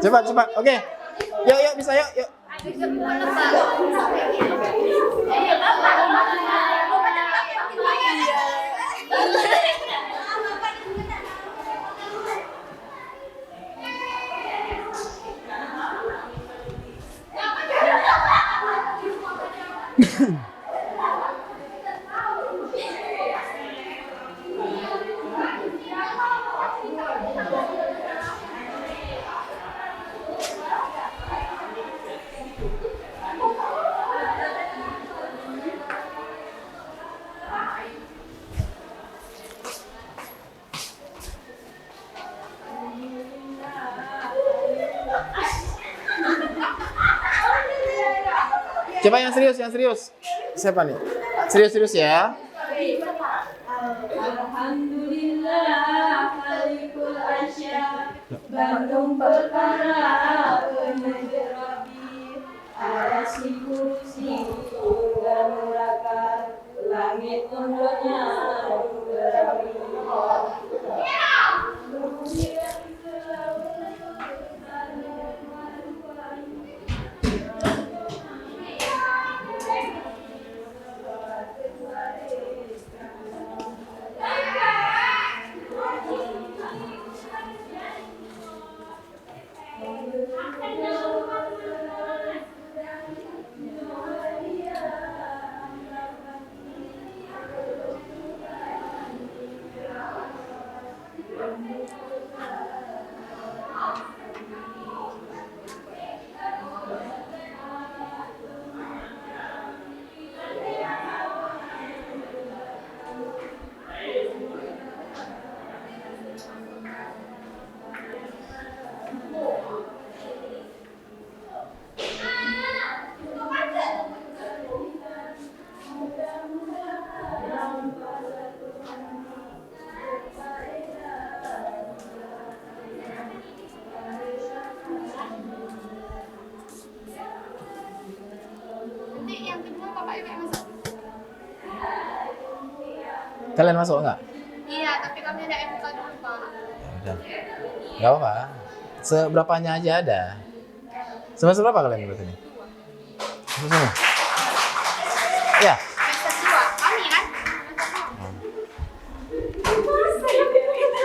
[SPEAKER 2] Cepat. Oke. Yuk, bisa yuk. Coba yang serius. Siapa nih? Serius ya.
[SPEAKER 6] Alhamdulillah Khalikul Asya Bandung perkara Penajrabi Arasi kursi Tunggal neraka Langit undonya Berabi
[SPEAKER 2] Kalian masuk nggak?
[SPEAKER 3] Iya, tapi kami ada MK dulu, Pak.
[SPEAKER 2] Ya udah. Nggak apa-apa. Seberapanya aja ada. Semester berapa kalian berarti ini? Semester. Ya.
[SPEAKER 3] Semester 2. Kami kan?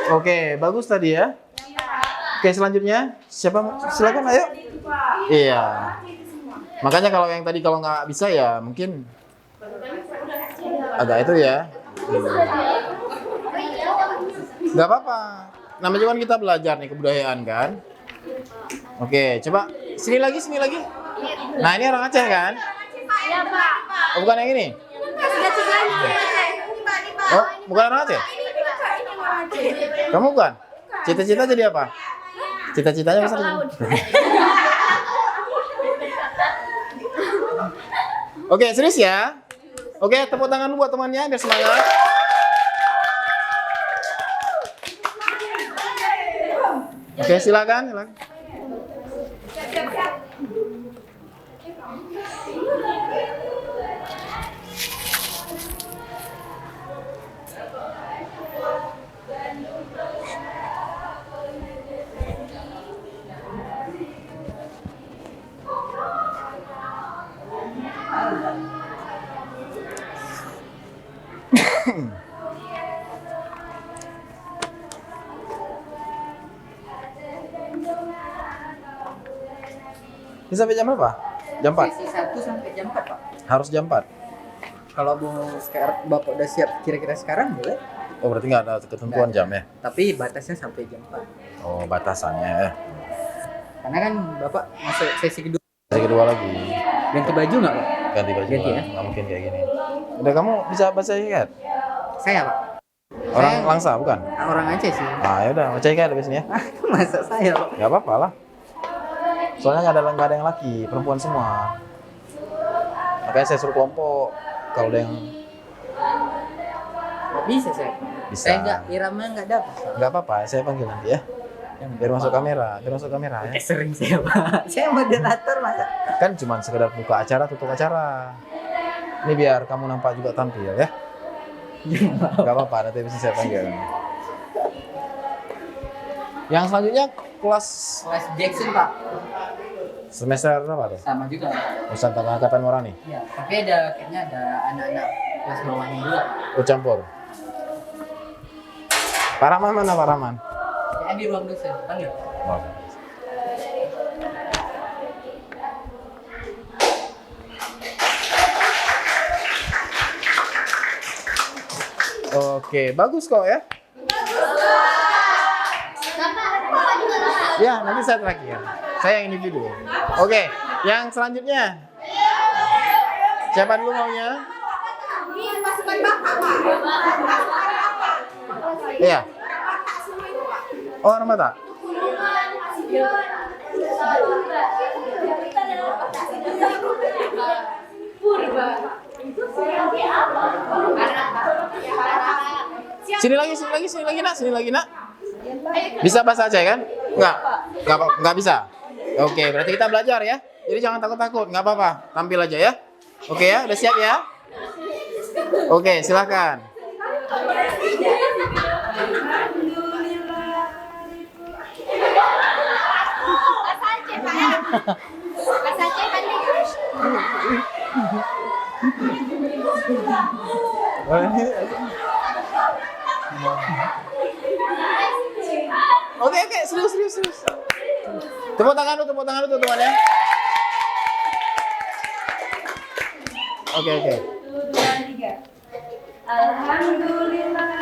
[SPEAKER 2] Oke, bagus tadi ya. Oke, selanjutnya siapa? Silakan, ayo. Iya. Makanya kalau yang tadi kalau nggak bisa ya mungkin agak itu ya. Nggak apa-apa. Namanya juga kan kita belajar nih kebudayaan kan. Oke, coba sini lagi, sini lagi. Nah ini orang Aceh kan?
[SPEAKER 3] Iya, Pak.
[SPEAKER 2] Oh, bukan yang ini?
[SPEAKER 3] Tiga-tiganya.
[SPEAKER 2] Oh, bukan orang Aceh? Kamu bukan? Cita-cita jadi apa? Cita-citanya besar. Oke, serius ya? Oke, tepuk tangan dulu buat temannya biar semangat. Oke, silakan, silakan. Ini sampai jam berapa? Jam 4?
[SPEAKER 1] Sesi 1 sampai jam 4, Pak.
[SPEAKER 2] Harus jam 4?
[SPEAKER 1] Kalau mau sekarang Bapak udah siap kira-kira sekarang boleh.
[SPEAKER 2] Oh, berarti nggak ada ketentuan jam ya?
[SPEAKER 1] Tapi batasnya sampai jam 4.
[SPEAKER 2] Oh, batasannya ya.
[SPEAKER 1] Karena kan Bapak masuk sesi kedua.
[SPEAKER 2] Sesi kedua lagi.
[SPEAKER 1] Ganti baju nggak, Pak?
[SPEAKER 2] Ganti baju
[SPEAKER 1] Ganti
[SPEAKER 2] lah.
[SPEAKER 1] ya?
[SPEAKER 2] Nggak mungkin kayak gini. Udah, kamu bisa bahasa isyarat?
[SPEAKER 1] Saya, Pak.
[SPEAKER 2] Orang
[SPEAKER 1] Saya-
[SPEAKER 2] Langsa bukan?
[SPEAKER 1] Orang Aceh sih.
[SPEAKER 2] Ah, ya udah, baca isyarat di sini ya.
[SPEAKER 1] Masa saya, Pak?
[SPEAKER 2] Nggak apa-apa lah. Soalnya nggak ada yang laki, perempuan semua. Makanya saya suruh kelompok. Kalau ada yang
[SPEAKER 1] Nggak bisa saya.
[SPEAKER 2] Bisa.
[SPEAKER 1] Saya nggak, iramanya nggak dapat.
[SPEAKER 2] nggak apa-apa, saya panggil nanti ya. Biar masuk kamera, biar masuk kamera ya.
[SPEAKER 1] Sering saya, Pak. Saya moderator, masa.
[SPEAKER 2] Kan cuma sekedar buka acara, tutup acara. Ini biar kamu nampak juga tampil ya. Nggak apa-apa, nanti bisa saya panggil. Yang selanjutnya kelas
[SPEAKER 1] Kelas Jackson, Pak.
[SPEAKER 2] semester berapa tuh?
[SPEAKER 1] Sama juga, Pak.
[SPEAKER 2] Nusantara Angkatan Morani.
[SPEAKER 1] Ya, tapi kayaknya ada anak-anak kelas bawahnya juga, Pak.
[SPEAKER 2] Oh, campur. Pak Rahman mana Pak Rahman?
[SPEAKER 1] Ya, di ruang dosen. Panggil.
[SPEAKER 2] Oh. Oke, bagus kok ya.
[SPEAKER 3] Bapak juga Bapak.
[SPEAKER 2] Ya, nanti saya terakhir. Saya yang individu. Oke, yang selanjutnya. Siapa dulu maunya?
[SPEAKER 5] Ini pasukan Bapak, Pak.
[SPEAKER 2] Iya. Oh, orang Batak. Sini lagi nak, sini lagi nak. Bisa bahasa Aceh kan? Nggak bisa. Oke, berarti kita belajar ya. Jadi jangan takut-takut, nggak apa-apa. Tampil aja ya. Oke ya, udah siap ya? Oke, silakan.
[SPEAKER 3] Bahasa Aceh, Pak ya. Bahasa Aceh kan nih.
[SPEAKER 2] Oke, serius. Tepuk tangan dulu teman ya. Oke.
[SPEAKER 6] 1, 2, 3. Alhamdulillah.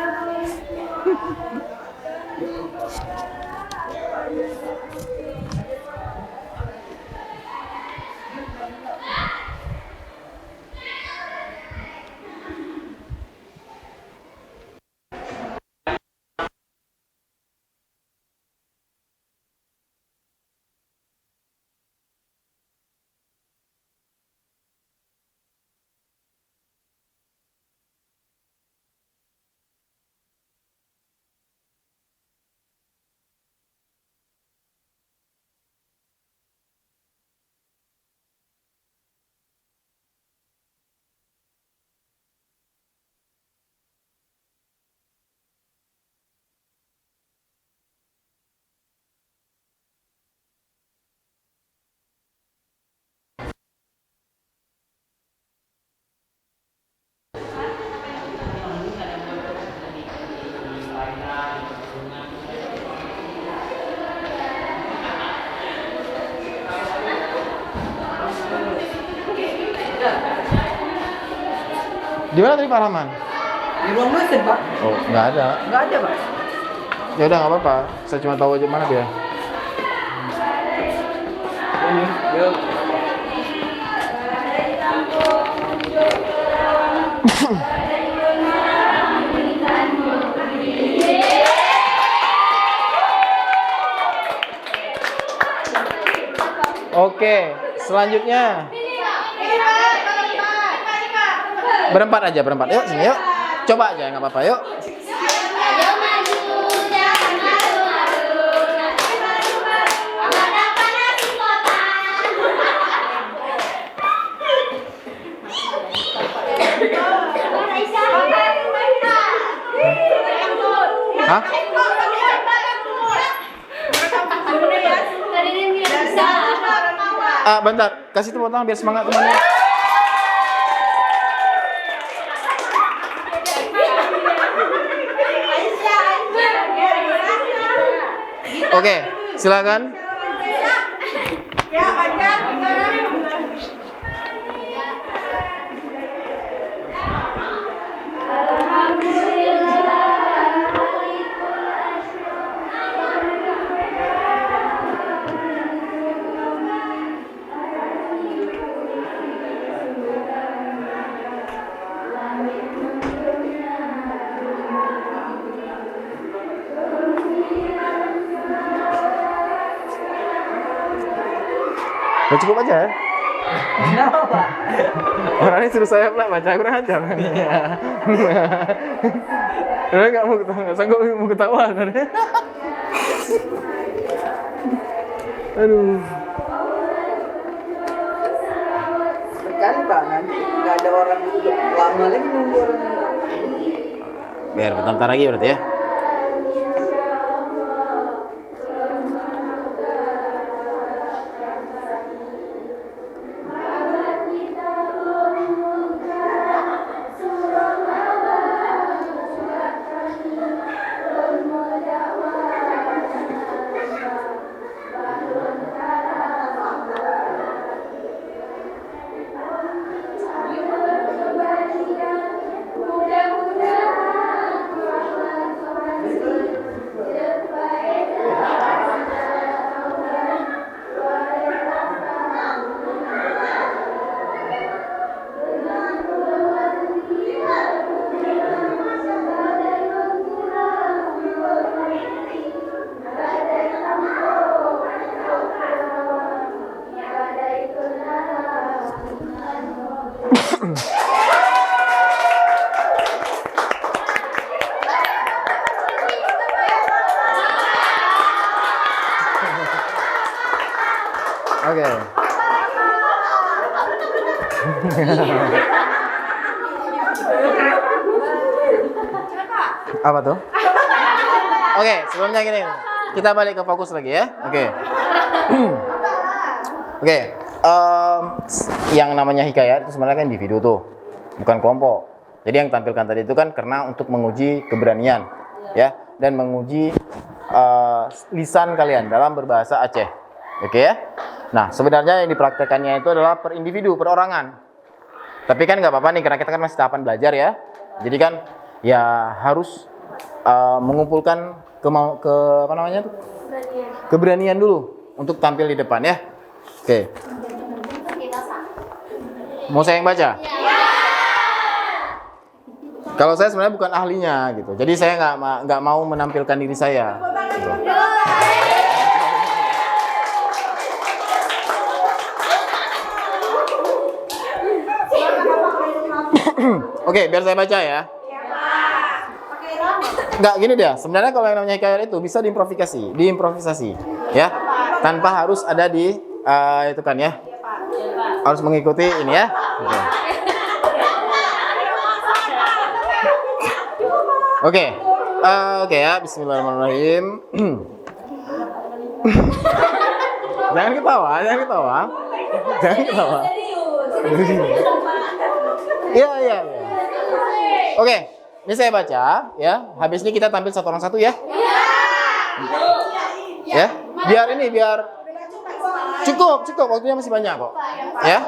[SPEAKER 2] Di mana tadi Pak Rahman?
[SPEAKER 1] Di ruang mesin, Pak.
[SPEAKER 2] Oh, nggak ada.
[SPEAKER 1] Nggak ada, Pak.
[SPEAKER 2] Ya udah nggak apa-apa. Saya cuma tahu aja mana dia.
[SPEAKER 1] Ini, yuk.
[SPEAKER 2] Oke, selanjutnya berempat aja, berempat. Yuk sini yuk. Coba aja nggak apa-apa yuk.
[SPEAKER 3] Ayo maju, jangan malu-malu. Ada panas di kota.
[SPEAKER 2] Hah? Bentar, kasih tepuk tangan biar semangat temannya. Oke, silakan. Udah cukup aja ya?
[SPEAKER 1] Kenapa, Pak?
[SPEAKER 2] Orang ini suruh saya pula baca, kurang ajar. Udah nggak mau ketawa, nggak sanggup mau ketawa. Aduh.
[SPEAKER 1] Kan, Pak, nanti nggak ada orang lama lagi nunggu orang.
[SPEAKER 2] Biar bentar lagi berarti ya. Oke. Apa tuh? Oke, sebelumnya gini. Kita balik ke fokus lagi ya. Oke. Oke. Yang namanya hikayat itu sebenarnya kan individu tuh, bukan kelompok. Jadi yang tampilkan tadi itu kan karena untuk menguji keberanian, ya, dan menguji lisan kalian dalam berbahasa Aceh. Oke ya. Nah, sebenarnya yang dipraktekannya itu adalah per individu, perorangan. Tapi kan nggak apa-apa nih, karena kita kan masih tahapan belajar ya. Jadi kan ya harus mengumpulkan apa namanya tuh? Keberanian dulu untuk tampil di depan ya. Oke. Mau saya yang baca? Kalau saya sebenarnya bukan ahlinya gitu. Jadi saya nggak mau menampilkan diri saya. Gitu. Oke, biar saya baca ya. Enggak, gini dia. Sebenarnya kalau yang namanya hikayat itu bisa diimprovisasi, ya. Tanpa harus ada di itu kan ya. Harus mengikuti ini ya. Oke. Oke ya, bismillahirrahmanirrahim. Jangan ketawa. Iya. Oke, ini saya baca ya. Habis ini kita tampil satu orang satu ya. Ya, biar cukup waktunya masih banyak kok. Ya.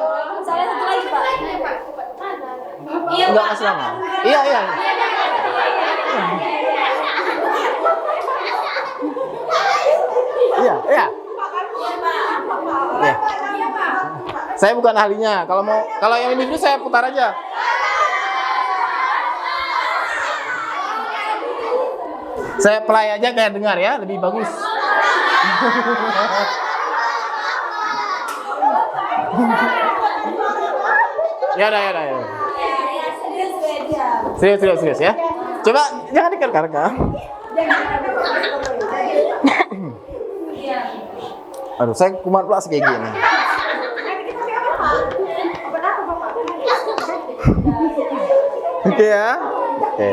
[SPEAKER 2] Enggak masih lama. Iya, iya. Iya, iya. Iya. Saya bukan ahlinya. Kalau yang ini dulu saya putar aja. Saya play aja kayak dengar ya, lebih bagus. Ya udah. Serius ya. Coba jangan dikar-karkan. Aduh, saya kumat pula kayak gini. Oke ya. Oke.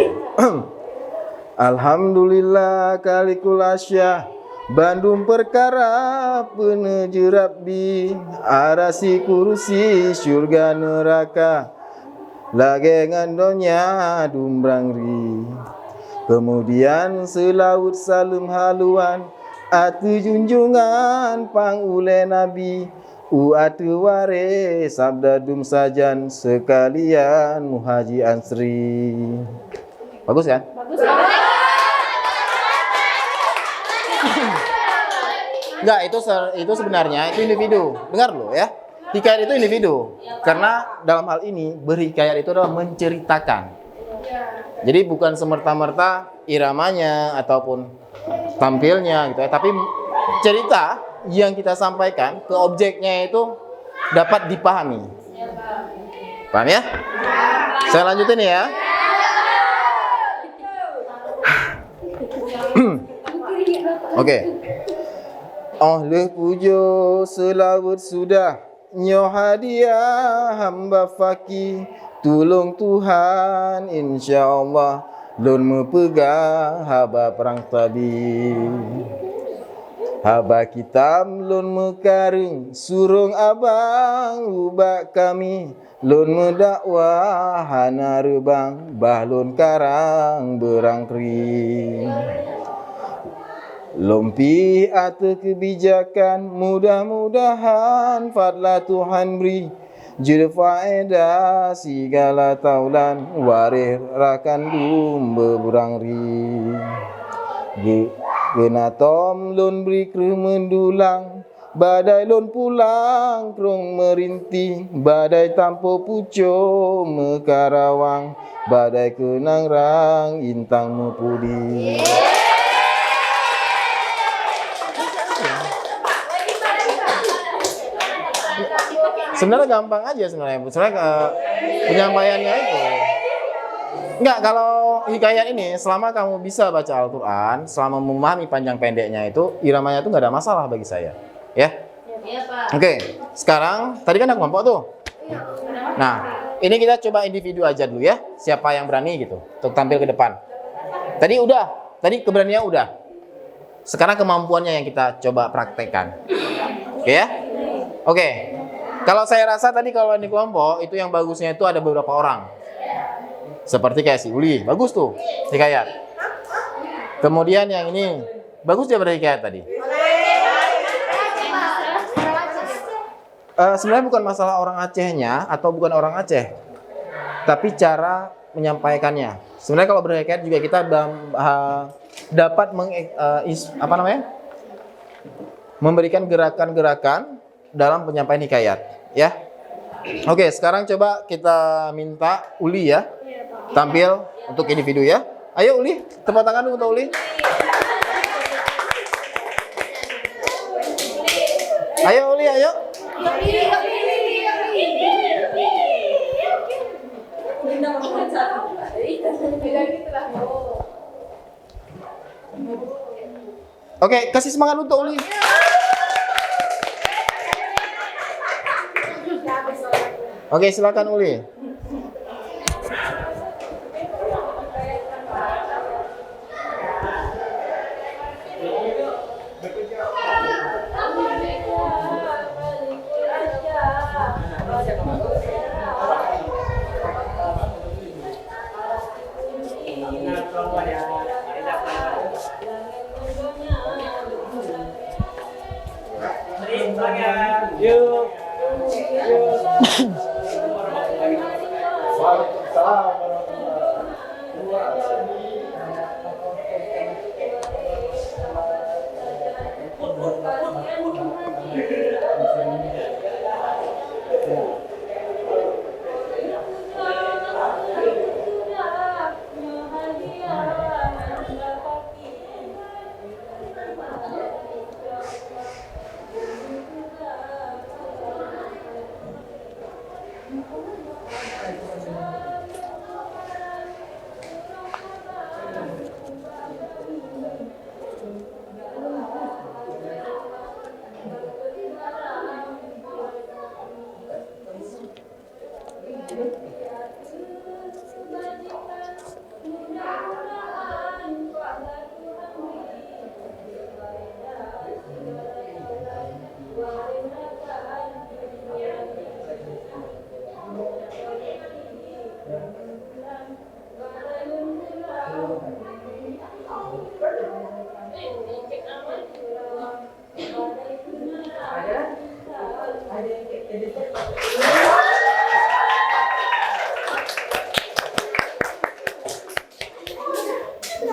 [SPEAKER 2] Alhamdulillah kalikulasya Bandung perkara penuju Rabbi arasi kursi surga neraka lagengan donya dumbrangri kemudian selaut salum haluan atu junjungan pangule nabi atu ware sabda dum sajan sekalian muhaji ansri. Bagus kan? Enggak, itu sebenarnya itu individu. Dengar loh ya. Hikayat itu individu. Karena dalam hal ini berhikayat itu adalah menceritakan. Jadi bukan semerta-merta iramanya ataupun tampilnya gitu ya, tapi cerita yang kita sampaikan ke objeknya itu dapat dipahami. Paham ya? Saya lanjutin ya. Oke. Oleh pujo selawat sudah nyo hadiah hamba fakir tulung Tuhan insyaallah lun mepegang haba perang tadi haba kitam lun mekaring surung abang ubak kami lun mendakwah hana rebang bah lun karang berangkring lompi atau kebijakan mudah-mudahan fadlah Tuhan beri juru faedah segala taulan warir rakan dumbe burang ri genatom lon beri kru mendulang badai lon pulang krong merintih badai tampo puco mekarawang badai kenang rang intang mepudi. Sebenarnya gampang aja sebenarnya. Penyampaiannya itu. Enggak, kalau hikayat ini selama kamu bisa baca Al-Qur'an, selama memahami panjang pendeknya itu, iramanya itu enggak ada masalah bagi saya. Ya? Iya, Pak. Oke, sekarang tadi kan aku kelompok tuh. Nah, ini kita coba individu aja dulu ya. Siapa yang berani gitu untuk tampil ke depan. Tadi keberaniannya udah. Sekarang kemampuannya yang kita coba praktekkan. Oke ya? Oke. Kalau saya rasa tadi kalau di kelompok itu yang bagusnya itu ada beberapa orang. Seperti kayak si Uli, bagus tuh hikayat. Kemudian yang ini bagus dia berhikayat tadi. Sebenarnya bukan masalah orang Acehnya atau bukan orang Aceh, tapi cara menyampaikannya. Sebenarnya kalau berhikayat juga kita dapat memberikan gerakan-gerakan dalam penyampaian hikayat, ya. Oke, sekarang coba kita minta Uli ya, tampil untuk individu ya. Ayo Uli, tepuk tangan dulu untuk Uli. Ayo Uli, ayo. Oke, kasih semangat untuk Uli. Oke, silakan Uli.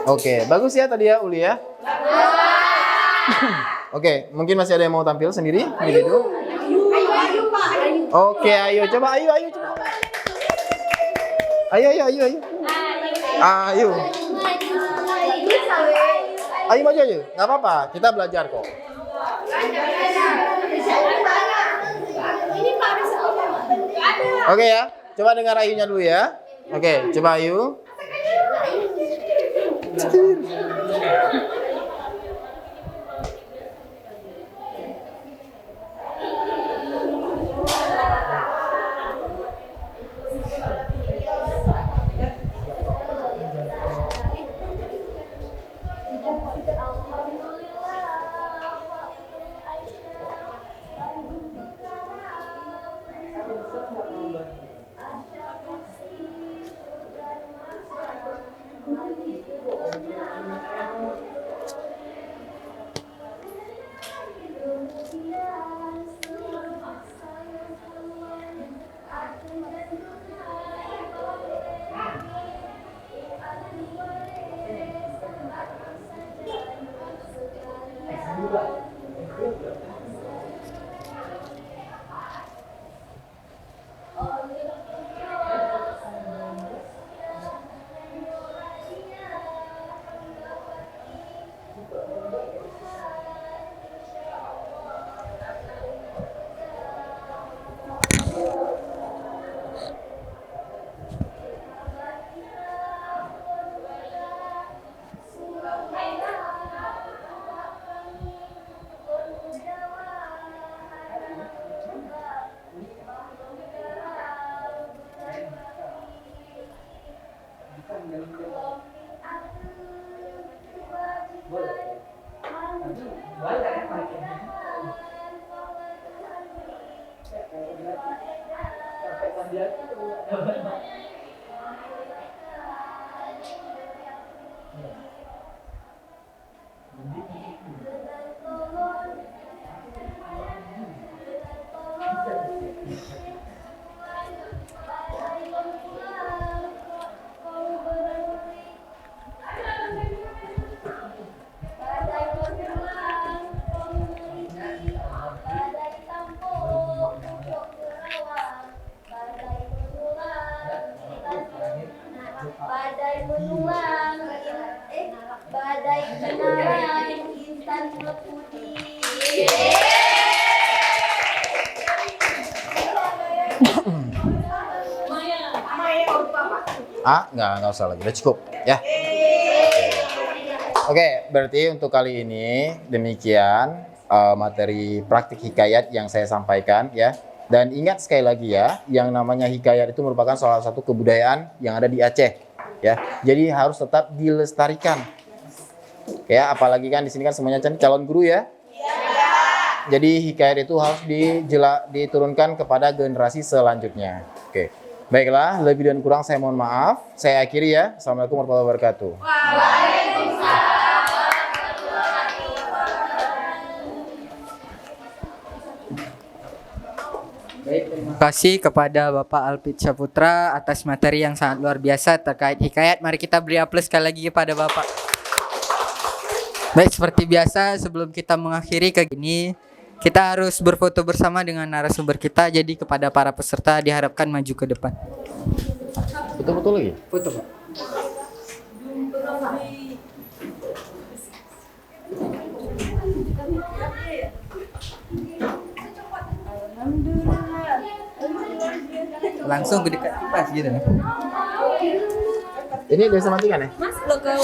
[SPEAKER 2] Oke, bagus ya tadi ya Uli ya. Oke, mungkin masih ada yang mau tampil sendiri individu.
[SPEAKER 5] Ayo, Pak.
[SPEAKER 2] Oke, ayo coba ayo coba. Ayo. Ayo. Ayo maju aja. Nggak apa-apa, kita belajar kok.
[SPEAKER 5] Ini Pak bisa ada.
[SPEAKER 2] Oke ya, coba dengar Ayunya dulu ya. Oke, coba Ayu.
[SPEAKER 3] Badai menuang, badai kenang, intan putih.
[SPEAKER 2] Nggak usah lagi, udah cukup ya. Oke, berarti untuk kali ini demikian materi praktik hikayat yang saya sampaikan ya. Dan ingat sekali lagi ya, yang namanya hikayat itu merupakan salah satu kebudayaan yang ada di Aceh ya. Jadi harus tetap dilestarikan. Ya, apalagi kan di sini kan semuanya calon guru ya. Jadi hikayat itu harus diturunkan kepada generasi selanjutnya. Oke. Baiklah, lebih dan kurang saya mohon maaf. Saya akhiri ya. Assalamualaikum warahmatullahi wabarakatuh.
[SPEAKER 1] Baik, terima kasih kepada Bapak Alpit Saputra atas materi yang sangat luar biasa terkait hikayat. Mari kita beri aplaus sekali lagi kepada Bapak. Baik, seperti biasa sebelum kita mengakhiri ke ini, Kita harus berfoto bersama dengan narasumber kita. Jadi kepada para peserta diharapkan maju ke depan.
[SPEAKER 2] Betul-betul lagi.
[SPEAKER 1] Foto, Pak. Langsung ke dekat kipas gitu.
[SPEAKER 2] Ini udah bisa matikan ya?
[SPEAKER 6] Mas, lo kau